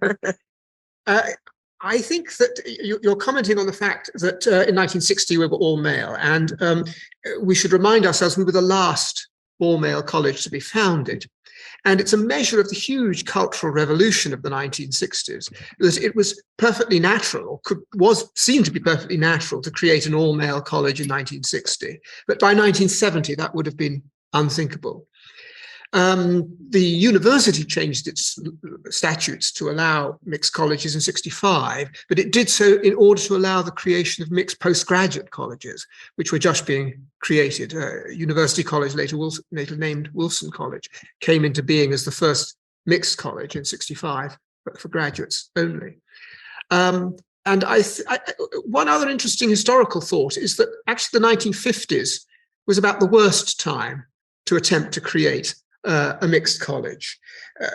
I think that you're commenting on the fact that in 1960 we were all male, and we should remind ourselves we were the last all-male college to be founded. And it's a measure of the huge cultural revolution of the 1960s that it was perfectly natural, seemed to be perfectly natural to create an all-male college in 1960. But by 1970, that would have been unthinkable. The university changed its statutes to allow mixed colleges in 65, but it did so in order to allow the creation of mixed postgraduate colleges, which were just being created. University College, later named Wilson College, came into being as the first mixed college in 65 for graduates only. And one other interesting historical thought is that actually the 1950s was about the worst time to attempt to create a mixed college.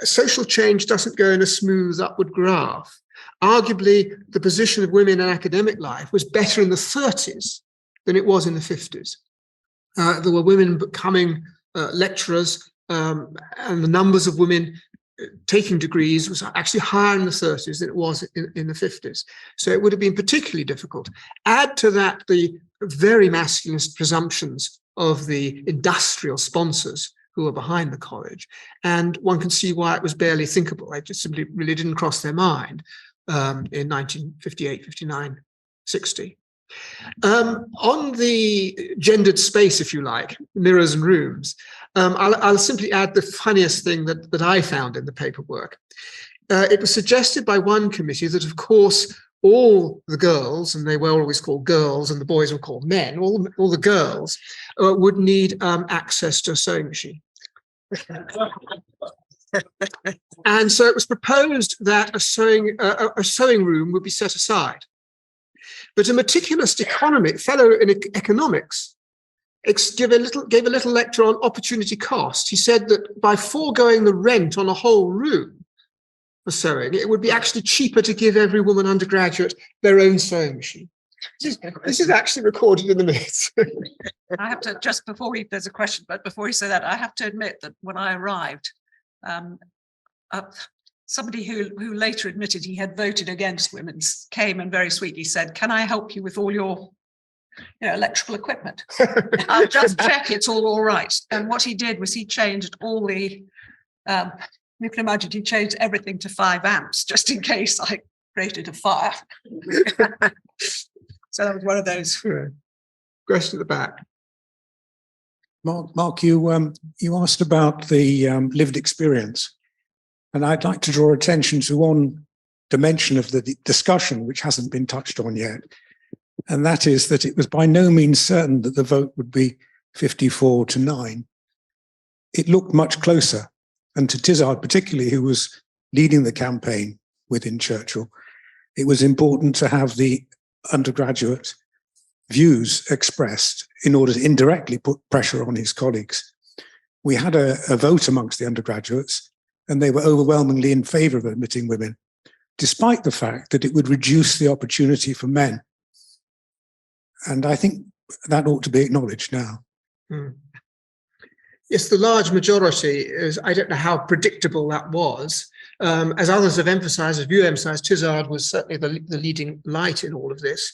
Social change doesn't go in a smooth upward graph. Arguably, the position of women in academic life was better in the 30s than it was in the 50s. There were women becoming lecturers, and the numbers of women taking degrees was actually higher in the 30s than it was in the 50s. So it would have been particularly difficult. Add to that the very masculine presumptions of the industrial sponsors who were behind the college, and one can see why it was barely thinkable. It just simply really didn't cross their mind in 1958, 59, 60. On the gendered space, if you like, mirrors and rooms, I'll simply add the funniest thing that I found in the paperwork. It was suggested by one committee that, of course, all the girls, and they were always called girls and the boys were called men, all the girls would need access to a sewing machine. And so it was proposed that a sewing room would be set aside. But a meticulous fellow in economics gave a little lecture on opportunity cost. He said that by foregoing the rent on a whole room for sewing, it would be actually cheaper to give every woman undergraduate their own sewing machine. This is actually recorded in the minutes. I have to, just before there's a question, but before you say that, I have to admit that when I arrived, somebody who later admitted he had voted against women came and very sweetly said, "Can I help you with all your electrical equipment? I'll just check it's all right." And what he did was he changed all the You can imagine he changed everything to 5 amps just in case I created a fire. So that was one of those. Question at the back. Mark, you asked about the lived experience, and I'd like to draw attention to one dimension of the discussion which hasn't been touched on yet, and that is that it was by no means certain that the vote would be 54-9. It looked much closer, and to Tizard particularly, who was leading the campaign within Churchill, it was important to have the undergraduate views expressed in order to indirectly put pressure on his colleagues. We had a vote amongst the undergraduates, and they were overwhelmingly in favour of admitting women, despite the fact that it would reduce the opportunity for men. And I think that ought to be acknowledged now. Yes, the large majority is, I don't know how predictable that was. As others have emphasised, as you emphasised, Tizard was certainly the leading light in all of this.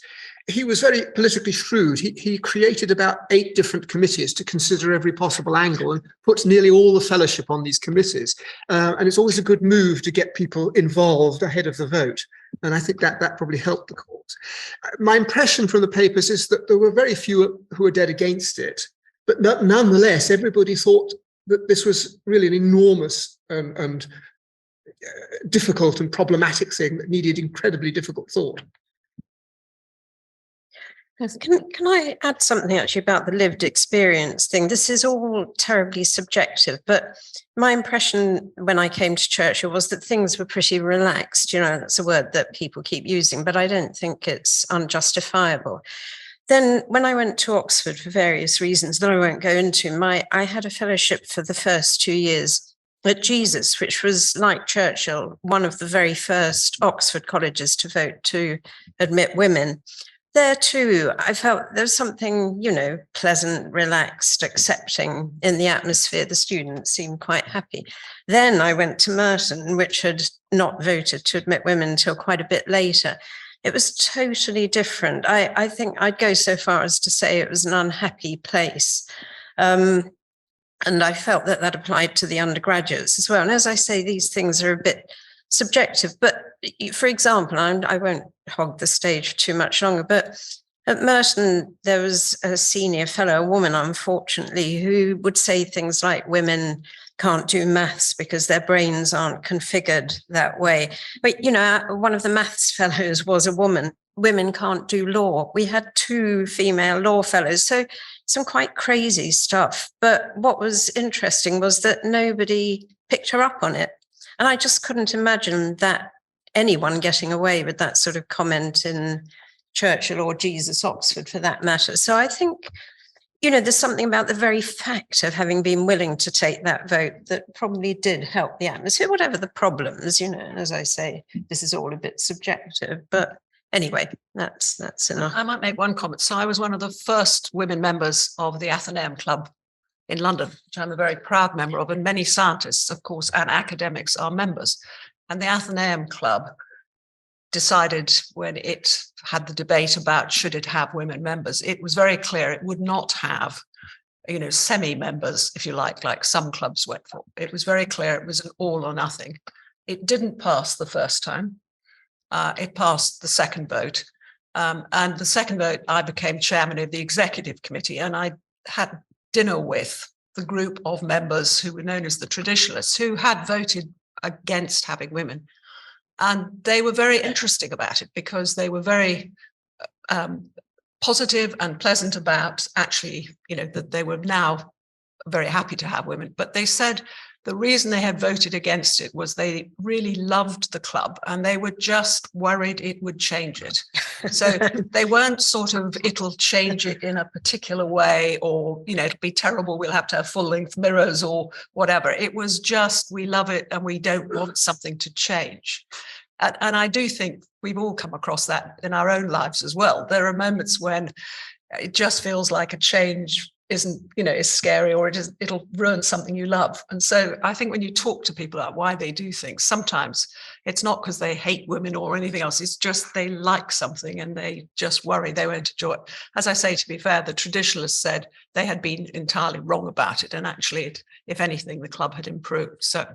He was very politically shrewd. He created about 8 different committees to consider every possible angle and put nearly all the fellowship on these committees. And it's always a good move to get people involved ahead of the vote. And I think that probably helped the cause. My impression from the papers is that there were very few who were dead against it. But nonetheless, everybody thought that this was really an enormous and difficult and problematic thing that needed incredibly difficult thought. Can I add something actually about the lived experience thing? This is all terribly subjective, but my impression when I came to Churchill was that things were pretty relaxed. You know, that's a word that people keep using, but I don't think it's unjustifiable. Then when I went to Oxford for various reasons that I won't go into, I had a fellowship for the first 2 years at Jesus, which was, like Churchill, one of the very first Oxford colleges to vote to admit women. There too, I felt there's something, you know, pleasant, relaxed, accepting in the atmosphere. The students seemed quite happy. Then I went to Merton, which had not voted to admit women until quite a bit later. It was totally different. I think I'd go so far as to say it was an unhappy place. And I felt that applied to the undergraduates as well. And as I say, these things are a bit subjective. But for example, I won't hog the stage too much longer, but at Merton, there was a senior fellow, a woman, unfortunately, who would say things like women can't do maths because their brains aren't configured that way. But, you know, one of the maths fellows was a woman. Women can't do law. We had 2 female law fellows. So some quite crazy stuff. But what was interesting was that nobody picked her up on it. And I just couldn't imagine that anyone getting away with that sort of comment in Churchill or Jesus Oxford for that matter. So I think, you know, there's something about the very fact of having been willing to take that vote that probably did help the atmosphere, whatever the problems, you know, as I say, this is all a bit subjective, but anyway, that's enough. I might make one comment. So I was one of the first women members of the Athenaeum Club in London, which I'm a very proud member of, and many scientists, of course, and academics are members. And the Athenaeum Club decided, when it had the debate about should it have women members, it was very clear it would not have, you know, semi-members, if you like some clubs went for. It was very clear it was an all or nothing. It didn't pass the first time. It passed the second vote. And the second vote, I became chairman of the executive committee, and I had dinner with the group of members who were known as the traditionalists, who had voted against having women. And they were very interesting about it because they were very positive and pleasant about actually, you know, that they were now very happy to have women. But they said the reason they had voted against it was they really loved the club and they were just worried it would change it. So they weren't sort of, it'll change it in a particular way, or, you know, it'll be terrible, we'll have to have full-length mirrors or whatever. It was just, we love it and we don't want something to change. And I do think we've all come across that in our own lives as well. There are moments when it just feels like a change isn't, you know, is scary, or it'll ruin something you love. And so I think when you talk to people about why they do things, sometimes it's not because they hate women or anything else. It's just they like something and they just worry they won't enjoy it. As I say, to be fair, the traditionalists said they had been entirely wrong about it. And actually, if anything, the club had improved. So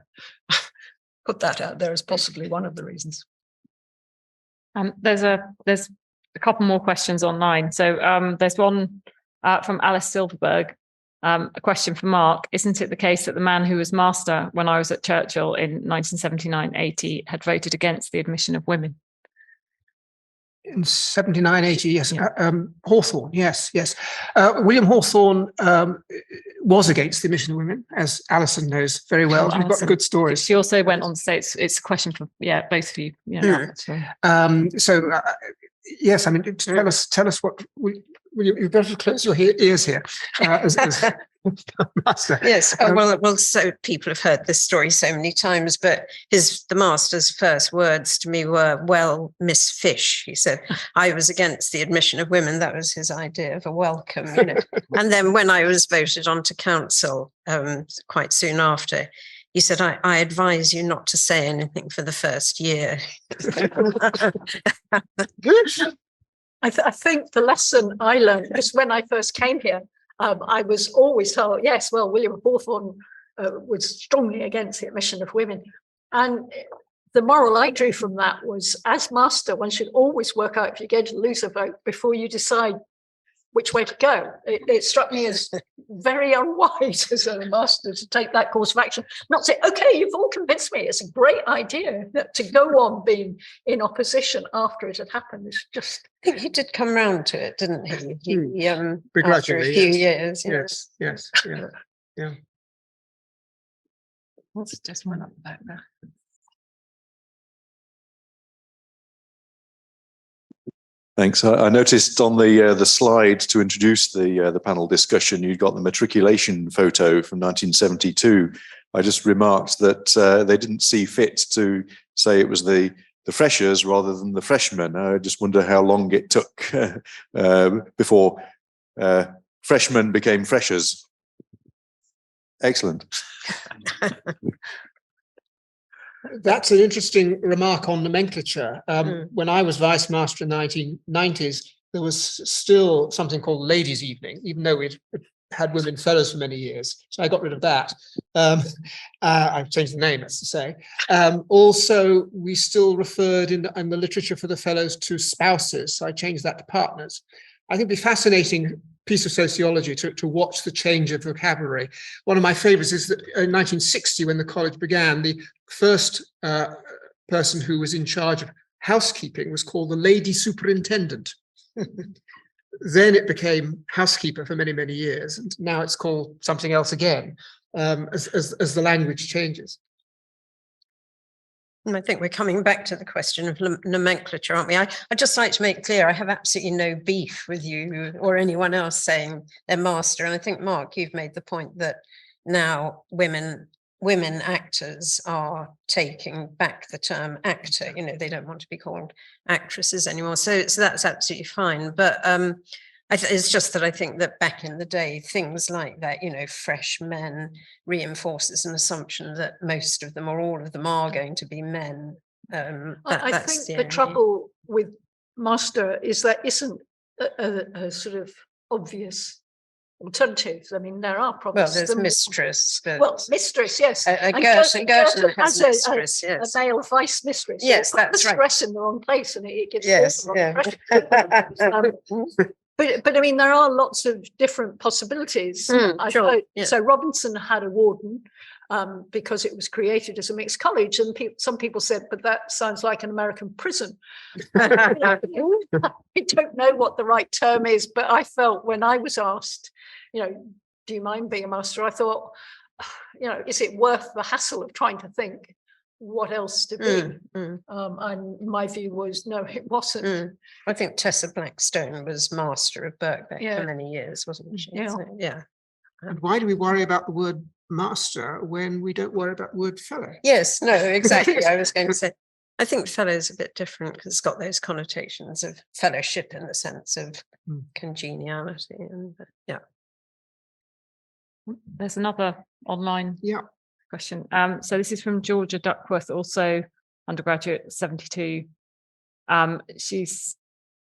put that out there as possibly one of the reasons. There's a couple more questions online. So there's one from Alice Silverberg. A question for Mark. Isn't it the case that the man who was master when I was at Churchill in 1979-80 had voted against the admission of women? In 79-80, yes. Yeah. Hawthorne, yes. William Hawthorne was against the admission of women, as Alison knows very well. We've got Alison, good stories. She also went on to say it's a question for both of you. Yes, I mean, tell us what you better close your ears here. Master. Yes. Well, so people have heard this story so many times, but the master's first words to me were, "Well, Miss Fish," he said. I was against the admission of women. That was his idea of a welcome, And then when I was voted onto council, quite soon after, he said, I advise you not to say anything for the first year. I think the lesson I learned, because when I first came here, I was always told, yes, well, William Hawthorne was strongly against the admission of women. And the moral I drew from that was, as master, one should always work out if you're going to lose a vote before you decide which way to go. It struck me as very unwise as a master to take that course of action, not say, okay, you've all convinced me, it's a great idea, to go on being in opposition after it had happened. It's just... I think he did come round to it, didn't he? Begrudgingly, after a few years. Yes. Yeah. Let's just one up the back there. Thanks. I noticed on the slide to introduce the panel discussion, you got the matriculation photo from 1972. I just remarked that they didn't see fit to say it was the freshers rather than the freshmen. I just wonder how long it took before freshmen became freshers. Excellent. That's an interesting remark on nomenclature. When I was vice master in the 1990s, there was still something called Ladies' Evening, even though we'd had women fellows for many years. So I got rid of that. I've changed the name, that's to say. Also, we still referred in the literature for the fellows to spouses. So I changed that to partners. I think it'd be fascinating piece of sociology to watch the change of vocabulary. One of my favorites is that in 1960, when the college began, the first person who was in charge of housekeeping was called the lady superintendent. Then it became housekeeper for many, many years, and now it's called something else again, as the language changes. And I think we're coming back to the question of nomenclature, aren't we? I'd just like to make clear, I have absolutely no beef with you or anyone else saying they're master. And I think, Mark, you've made the point that now women actors are taking back the term actor. They don't want to be called actresses anymore. So that's absolutely fine. But it's just that I think that back in the day, things like that, fresh men reinforces an assumption that most of them or all of them are going to be men. I think the trouble with master is there isn't a sort of obvious alternatives. I mean, there are probably. Well, there's mistress. Mistress, yes. Gerson has mistress, yes. A male vice mistress. Yes, that's right. Stress in the wrong place, and it gives. Yes, yeah. But I mean, there are lots of different possibilities. Sure, yeah. So Robinson had a warden because it was created as a mixed college, and some people said, but that sounds like an American prison. I don't know what the right term is, but I felt when I was asked, do you mind being a master? I thought, is it worth the hassle of trying to think what else to be? And my view was, no, it wasn't. I think Tessa Blackstone was master of Birkbeck for many years, wasn't she? Yeah. So, yeah. And why do we worry about the word master when we don't worry about the word fellow? Yes, no, exactly. I was going to say, I think fellow is a bit different because it's got those connotations of fellowship in the sense of congeniality. And yeah. There's another online question. So this is from Georgia Duckworth, also undergraduate 72. She's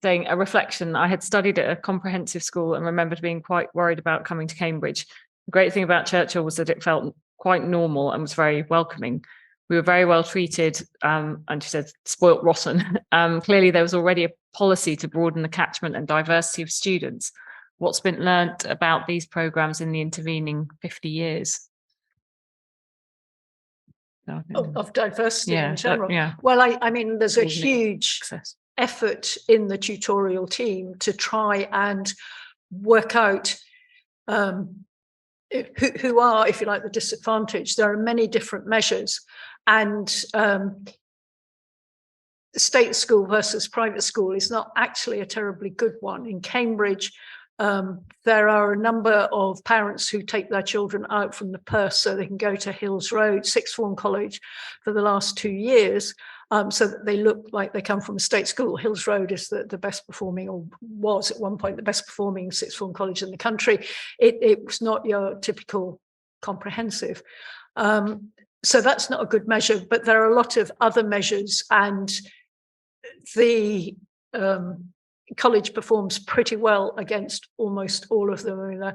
saying, a reflection: I had studied at a comprehensive school and remembered being quite worried about coming to Cambridge. The great thing about Churchill was that it felt quite normal and was very welcoming. we were very well treated, and she said spoilt rotten. Clearly there was already a policy to broaden the catchment and diversity of students. What's been learnt about these programmes in the intervening 50 years? Of diversity in general. Yeah. Well, I mean, there's a huge effort in the tutorial team to try and work out who are, if you like, the disadvantaged. There are many different measures, and state school versus private school is not actually a terribly good one. In Cambridge, there are a number of parents who take their children out from the purse so they can go to Hills Road, sixth form college, for the last 2 years, so that they look like they come from a state school. Hills Road is the best performing, or was at one point the best performing sixth form college in the country. It was not your typical comprehensive. So that's not a good measure, but there are a lot of other measures, and the college performs pretty well against almost all of them. I mean,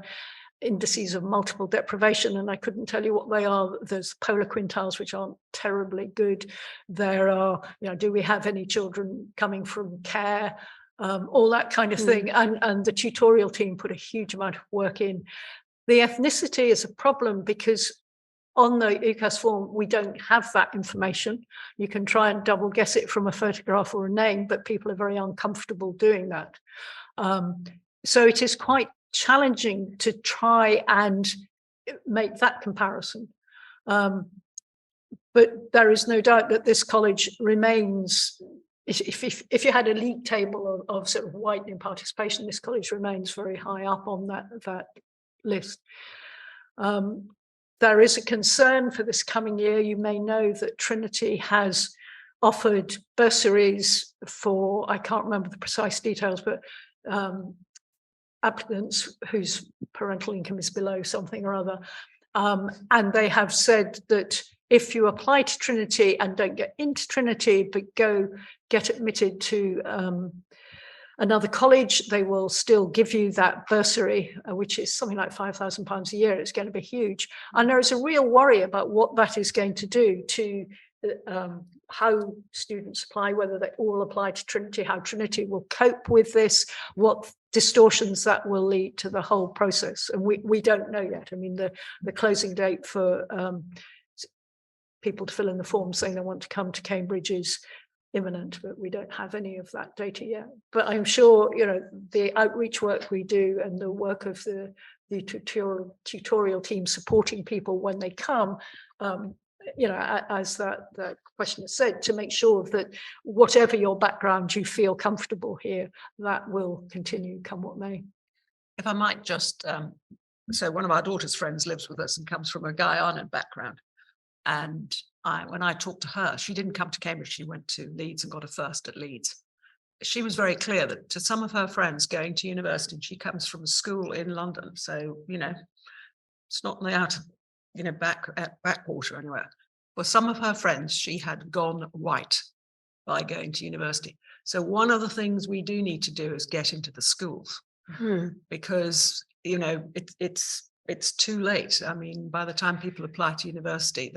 indices of multiple deprivation, and I couldn't tell you what they are. There's polar quintiles, which aren't terribly good. There are, do we have any children coming from care? All that kind of thing. And the tutorial team put a huge amount of work in. The ethnicity is a problem because on the UCAS form, we don't have that information. You can try and double guess it from a photograph or a name, but people are very uncomfortable doing that. So it is quite challenging to try and make that comparison. But there is no doubt that this college remains, if you had a league table of sort of widening participation, this college remains very high up on that list. There is a concern for this coming year. You may know that Trinity has offered bursaries for, I can't remember the precise details, but applicants whose parental income is below something or other. And they have said that if you apply to Trinity and don't get into Trinity, but go get admitted to another college, they will still give you that bursary, which is something like £5,000 a year. It's going to be huge. And there is a real worry about what that is going to do to how students apply, whether they all apply to Trinity, how Trinity will cope with this, what distortions that will lead to the whole process. And we don't know yet. I mean, the closing date for people to fill in the form saying they want to come to Cambridge is imminent, but we don't have any of that data yet. But I'm sure, the outreach work we do and the work of the tutorial team supporting people when they come, as that question has said, to make sure that whatever your background, you feel comfortable here, that will continue come what may. If I might just, so one of our daughter's friends lives with us and comes from a Guyana background. And when I talked to her, she didn't come to Cambridge, she went to Leeds and got a first at Leeds. She was very clear that to some of her friends going to university, she comes from a school in London, so, it's not in the outer, backwater anywhere. For some of her friends, she had gone white by going to university. So one of the things we do need to do is get into the schools, because, it's too late. I mean, by the time people apply to university,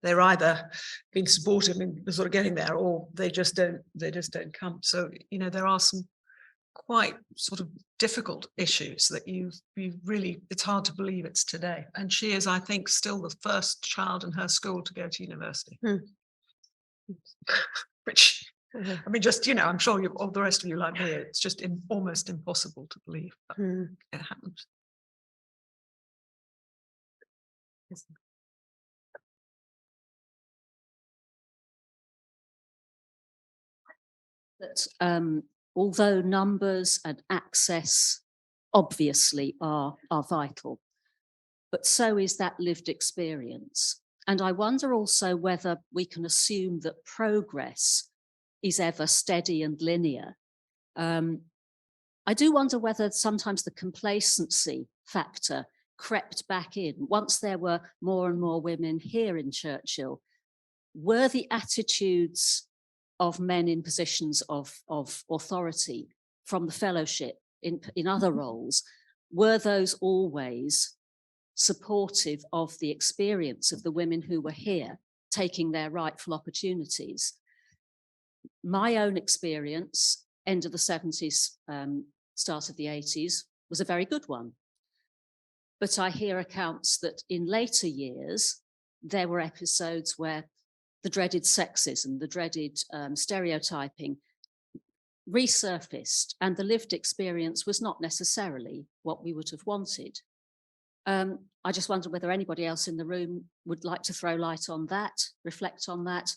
they're either being supportive and sort of getting there, or they just don't come. So, there are some quite sort of difficult issues that you really, it's hard to believe it's today. And she is, I think, still the first child in her school to go to university. Which, I mean, just, I'm sure all the rest of you like me, it's just almost impossible to believe that it happens. That although numbers and access obviously are vital, but so is that lived experience. And I wonder also whether we can assume that progress is ever steady and linear. I do wonder whether sometimes the complacency factor crept back in. Once there were more and more women here in Churchill, were the attitudes of men in positions of authority from the fellowship in other roles, were those always supportive of the experience of the women who were here? taking their rightful opportunities. My own experience, end of the 70s, start of the 80s, was a very good one. But I hear accounts that in later years, there were episodes where the dreaded sexism, the dreaded stereotyping resurfaced, and the lived experience was not necessarily what we would have wanted. I just wonder whether anybody else in the room would like to throw light on that, reflect on that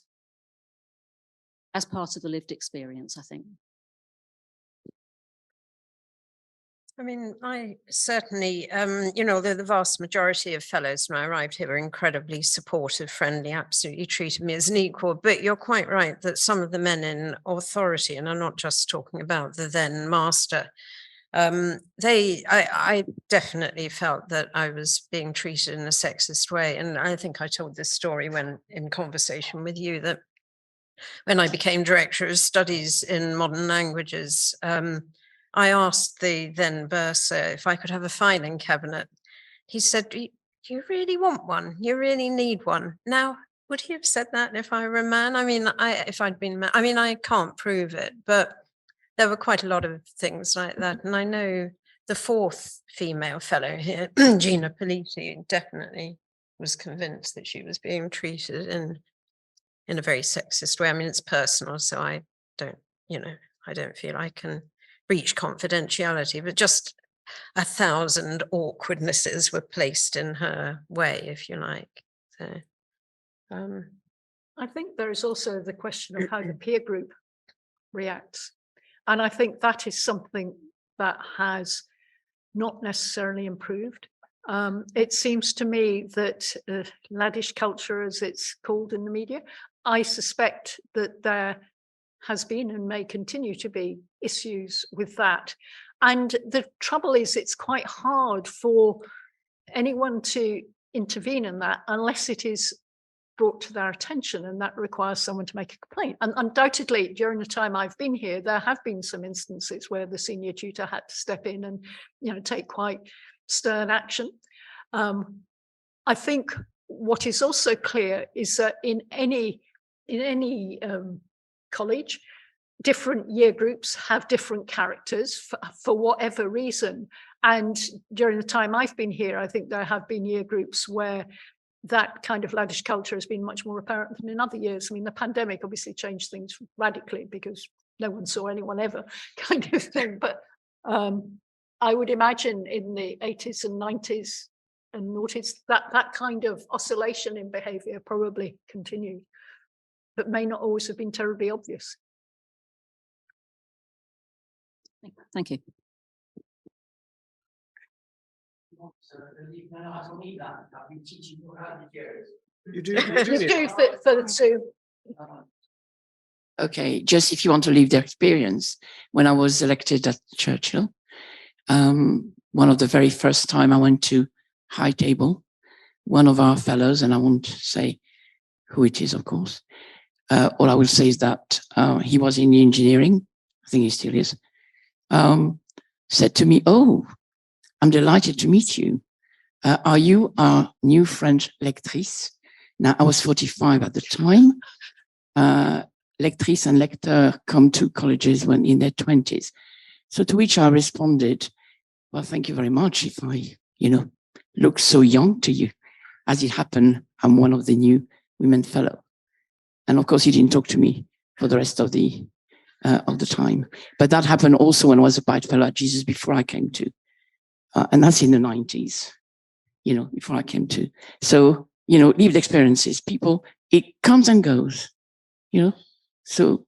as part of the lived experience, I think. I mean, I certainly, the vast majority of fellows when I arrived here were incredibly supportive, friendly, absolutely treated me as an equal. But you're quite right that some of the men in authority, and I'm not just talking about the then master, I definitely felt that I was being treated in a sexist way. And I think I told this story when in conversation with you that when I became director of studies in modern languages, I asked the then bursar if I could have a filing cabinet. He said, "Do you really want one? You really need one?" Now, would he have said that if I were a man? I mean, if I'd been, I can't prove it, but there were quite a lot of things like that. And I know the fourth female fellow here, Gina Politi, definitely was convinced that she was being treated in a very sexist way. I mean, it's personal, so I don't feel I can breach confidentiality, but just 1,000 awkwardnesses were placed in her way, if you like. So, I think there is also the question of how the peer group reacts. And I think that is something that has not necessarily improved. It seems to me that laddish culture, as it's called in the media, I suspect that there has been and may continue to be issues with that. And the trouble is, it's quite hard for anyone to intervene in that unless it is brought to their attention, and that requires someone to make a complaint. And undoubtedly, during the time I've been here, there have been some instances where the senior tutor had to step in and, take quite stern action. I think what is also clear is that in any college, different year groups have different characters for whatever reason. And during the time I've been here, I think there have been year groups where that kind of laddish culture has been much more apparent than in other years. I mean, the pandemic obviously changed things radically because no one saw anyone ever, kind of thing. But I would imagine in the 80s and 90s and noughties, that kind of oscillation in behaviour probably continued, but may not always have been terribly obvious. Thank you. You do for the two. Okay, just if you want to leave their experience, when I was elected at Churchill, one of the very first time I went to High Table, one of our fellows, and I won't say who it is, of course. All I will say is that he was in engineering, I think he still is, said to me, "Oh, I'm delighted to meet you. Are you our new French lectrice?" Now, I was 45 at the time. Lectrice and lector come to colleges when in their 20s. So to which I responded, "Well, thank you very much if I, look so young to you. As it happened, I'm one of the new women fellow." And of course, he didn't talk to me for the rest of the time. But that happened also when I was a Pied Fellow at Jesus before I came to. And that's in the 90s, before I came to. So, lived experiences, people, it comes and goes, So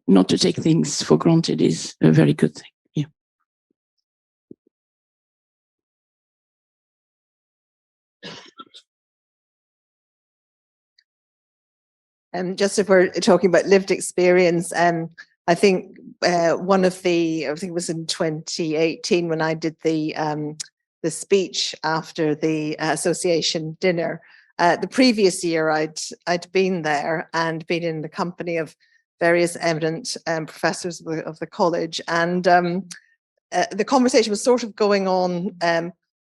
not to take things for granted is a very good thing. Yeah. Just if we're talking about lived experience, I think I think it was in 2018 when I did the speech after the association dinner. The previous year, I'd been there and been in the company of various eminent professors of the college, and the conversation was sort of going on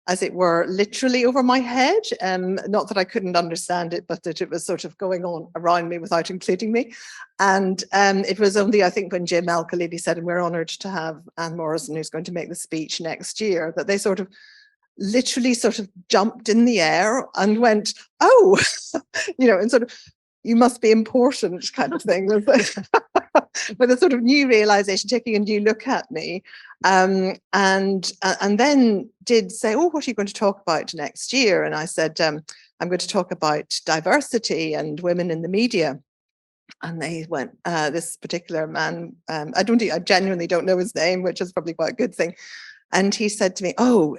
as it were, literally over my head. Not that I couldn't understand it, but that it was sort of going on around me without including me. And it was only, I think, when Jim Al-Khalidi said, and we're honoured to have Anne Morrison, who's going to make the speech next year, that they sort of literally sort of jumped in the air and went, oh, and sort of, you must be important kind of thing. With a sort of new realization, taking a new look at me, and then did say, oh, what are you going to talk about next year? And I said, I'm going to talk about diversity and women in the media. And they went, this particular man, I genuinely don't know his name, which is probably quite a good thing. And he said to me, oh,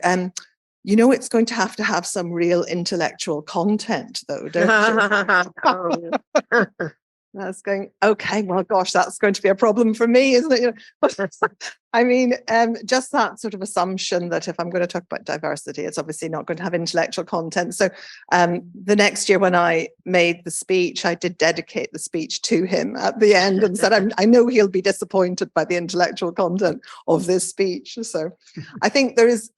it's going to have some real intellectual content, though, don't you? I was going, okay, well, gosh, that's going to be a problem for me, isn't it? I mean, just that sort of assumption that if I'm going to talk about diversity, it's obviously not going to have intellectual content. So the next year when I made the speech, I did dedicate the speech to him at the end and said, I know he'll be disappointed by the intellectual content of this speech. So I think there is...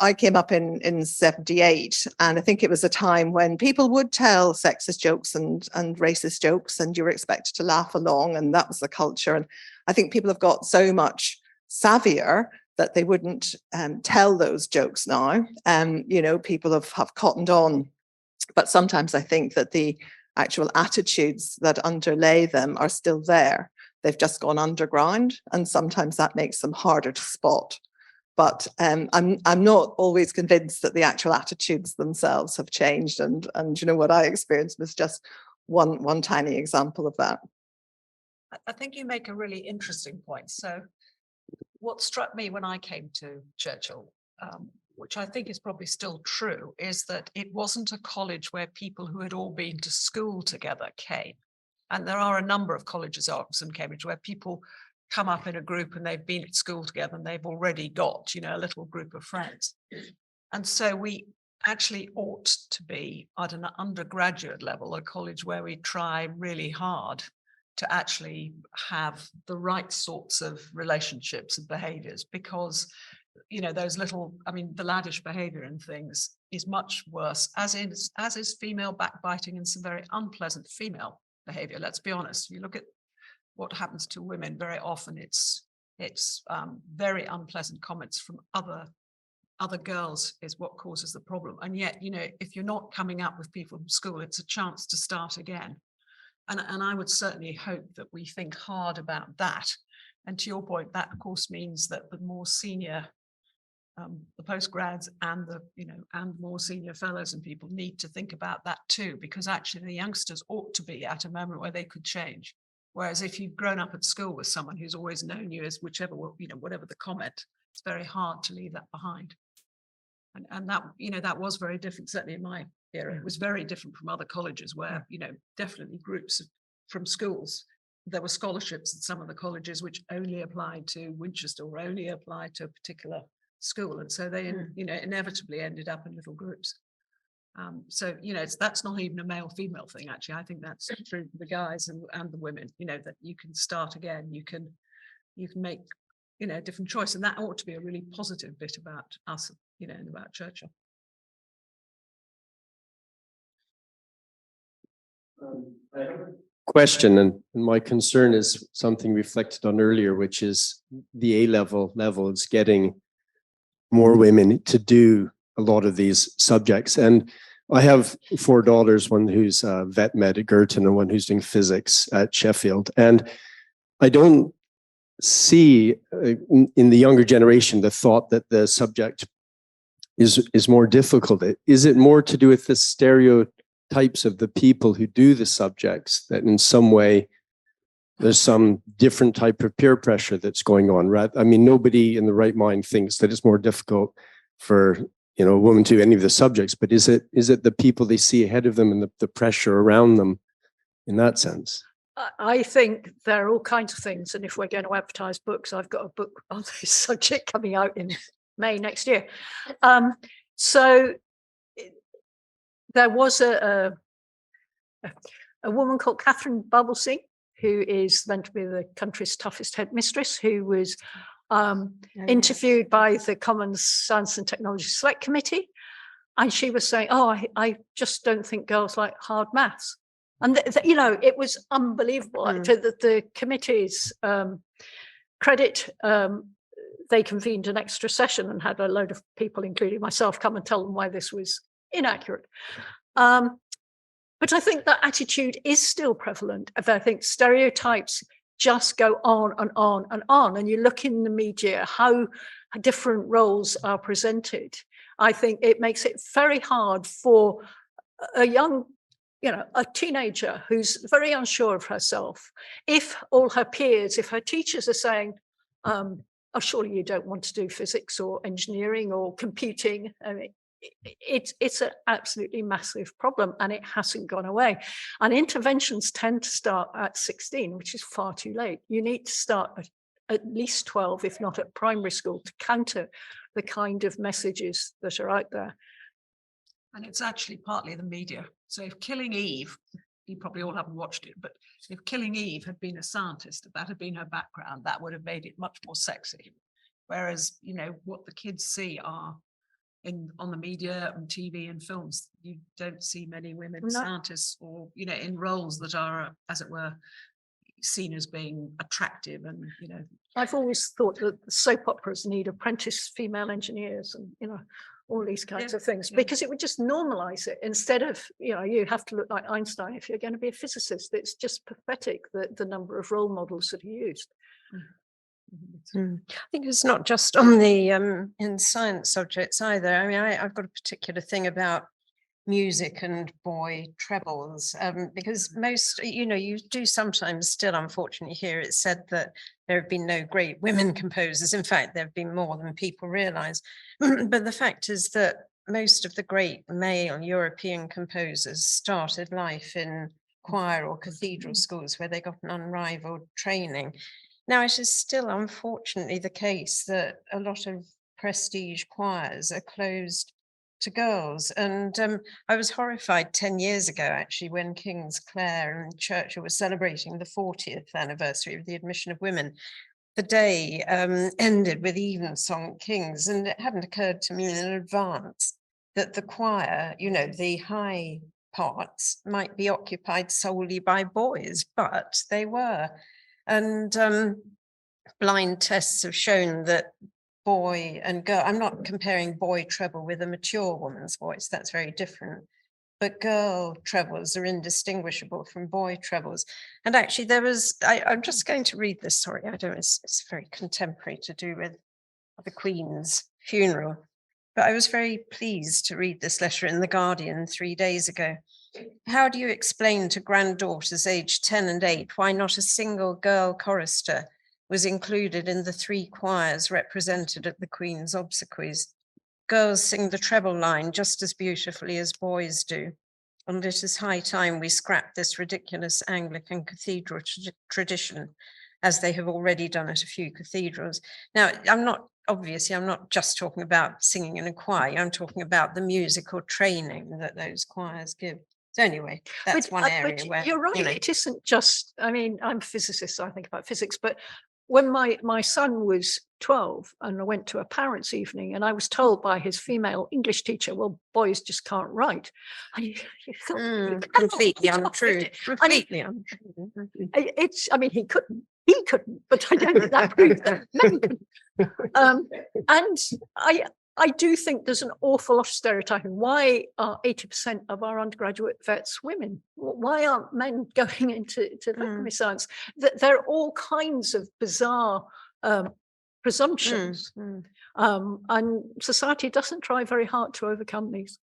I came up in 78, and I think it was a time when people would tell sexist jokes and racist jokes, and you were expected to laugh along, and that was the culture. And I think people have got so much savvier that they wouldn't tell those jokes now. People have cottoned on. But sometimes I think that the actual attitudes that underlay them are still there. They've just gone underground, and sometimes that makes them harder to spot. But I'm not always convinced that the actual attitudes themselves have changed. And what I experienced was just one tiny example of that. I think you make a really interesting point. So what struck me when I came to Churchill, which I think is probably still true, is that it wasn't a college where people who had all been to school together came. And there are a number of colleges, Oxford and Cambridge, where people come up in a group and they've been at school together and they've already got, a little group of friends. And so we actually ought to be at an undergraduate level, a college where we try really hard to actually have the right sorts of relationships and behaviors, because, those little, the laddish behavior and things is much worse, as is female backbiting and some very unpleasant female behavior. Let's be honest. You look at what happens to women, very often it's very unpleasant comments from other girls is what causes the problem. And yet, if you're not coming up with people from school, it's a chance to start again. And I would certainly hope that we think hard about that. And to your point, that of course means that the more senior, the postgrads and and more senior fellows and people need to think about that too, because actually the youngsters ought to be at a moment where they could change. Whereas if you've grown up at school with someone who's always known you as whatever the comment, it's very hard to leave that behind. And that, that was very different, certainly in my era. It was very different from other colleges where, definitely groups from schools. There were scholarships at some of the colleges which only applied to Winchester or only applied to a particular school. And so they, inevitably ended up in little groups. So, that's not even a male-female thing, actually. I think that's true for the guys and the women, that you can start again, you can make, a different choice. And that ought to be a really positive bit about us, and about Churchill. I have a question, and my concern is something reflected on earlier, which is the A-level is getting more women to do a lot of these subjects. And I have 4 daughters, one who's vet med at Girton and one who's doing physics at Sheffield. And I don't see in the younger generation the thought that the subject is more difficult. Is it more to do with the stereotypes of the people who do the subjects, that in some way there's some different type of peer pressure that's going on, right? Nobody in the right mind thinks that it's more difficult for a woman to do any of the subjects, but is it the people they see ahead of them and the pressure around them in that sense? I think there are all kinds of things. And if we're going to advertise books, I've got a book on this subject coming out in May next year. So there was a woman called Catherine Bubblesey, who is meant to be the country's toughest headmistress, who was interviewed by the Commons Science and Technology Select Committee. And she was saying, oh, I just don't think girls like hard maths. And, you know, it was unbelievable. To the committee's credit, they convened an extra session and had a load of people, including myself, come and tell them why this was inaccurate. But I think that attitude is still prevalent. I think stereotypes just go on and on and on. And you look in the media, how different roles are presented. I think it makes it very hard for a young, you know, a teenager who's very unsure of herself. If all her peers, if her teachers are saying, oh, surely you don't want to do physics or engineering or computing. I mean, it's an absolutely massive problem, and it hasn't gone away. And interventions tend to start at 16, which is far too late. You need to start at least 12, if not at primary school, to counter the kind of messages that are out there. And it's actually partly the media. So if Killing Eve, you probably all haven't watched it, but if Killing Eve had been a scientist, if that had been her background, that would have made it much more sexy. Whereas, you know, what the kids see are on the media and TV and films, you don't see many women scientists, or, you know, in roles that are, as it were, seen as being attractive. And, you know, I've always thought that soap operas need apprentice female engineers and, you know, all these kinds of things, because it would just normalize it, instead of, you know, you have to look like Einstein if you're going to be a physicist. It's just pathetic that the number of role models that are used. I think it's not just on the in science subjects either. I mean, I've got a particular thing about music and boy trebles, because most, you know, you do sometimes still unfortunately hear it said that there have been no great women composers. In fact, there have been more than people realize. But the fact is that most of the great male European composers started life in choir or cathedral schools, where they got an unrivaled training. Now, it is still unfortunately the case that a lot of prestige choirs are closed to girls. And I was horrified 10 years ago, actually, when King's Clare and Churchill were celebrating the 40th anniversary of the admission of women. The day ended with evensong at King's, and it hadn't occurred to me in advance that the choir, you know, the high parts might be occupied solely by boys, but they were. And blind tests have shown that boy and girl, I'm not comparing boy treble with a mature woman's voice, that's very different, but girl trebles are indistinguishable from boy trebles. And actually there was, I'm just going to read this, sorry, I don't, it's very contemporary, to do with the Queen's funeral, but I was very pleased to read this letter in The Guardian 3 days ago. How do you explain to granddaughters aged 10 and 8 why not a single girl chorister was included in the 3 choirs represented at the Queen's obsequies? Girls sing the treble line just as beautifully as boys do, and it is high time we scrap this ridiculous Anglican cathedral tradition, as they have already done at a few cathedrals. Now, I'm not just talking about singing in a choir, I'm talking about the musical training that those choirs give. So anyway, that's one area where you're right. You know, it isn't just, I mean, I'm a physicist, so I think about physics, but when my son was 12 and I went to a parents' evening, and I was told by his female English teacher, well, boys just can't write. And you thought, completely untrue. Completely untrue. It's, I mean, he couldn't, but I don't think that proves that men couldn't. And I do think there's an awful lot of stereotyping. Why are 80% of our undergraduate vets women? Why aren't men going into veterinary science? There are all kinds of bizarre presumptions. And society doesn't try very hard to overcome these.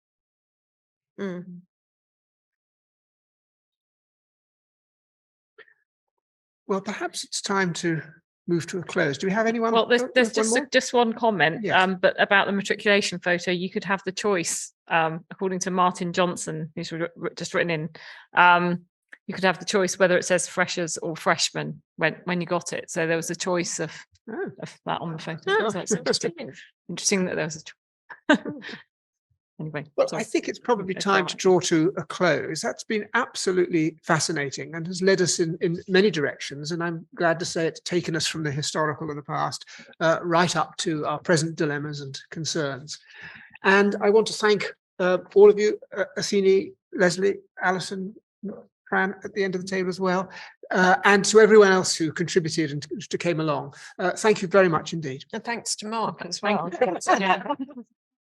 Well, perhaps it's time to move to a close. Do we have anyone? Well, there's just one comment, yes. But about the matriculation photo, you could have the choice, according to Martin Johnson, who's just written in, you could have the choice whether it says freshers or freshmen when you got it. So there was a choice of that on the photo. So it's interesting that there was a choice. anyway. Well, sorry. I think it's probably Okay, time right. to draw to a close. That's been absolutely fascinating and has led us in many directions. And I'm glad to say it's taken us from the historical of the past right up to our present dilemmas and concerns. And I want to thank all of you, Athene, Leslie, Alison, Fran at the end of the table as well, and to everyone else who contributed and came along. Thank you very much indeed. And thanks to Mark as Thank well. you. Yeah.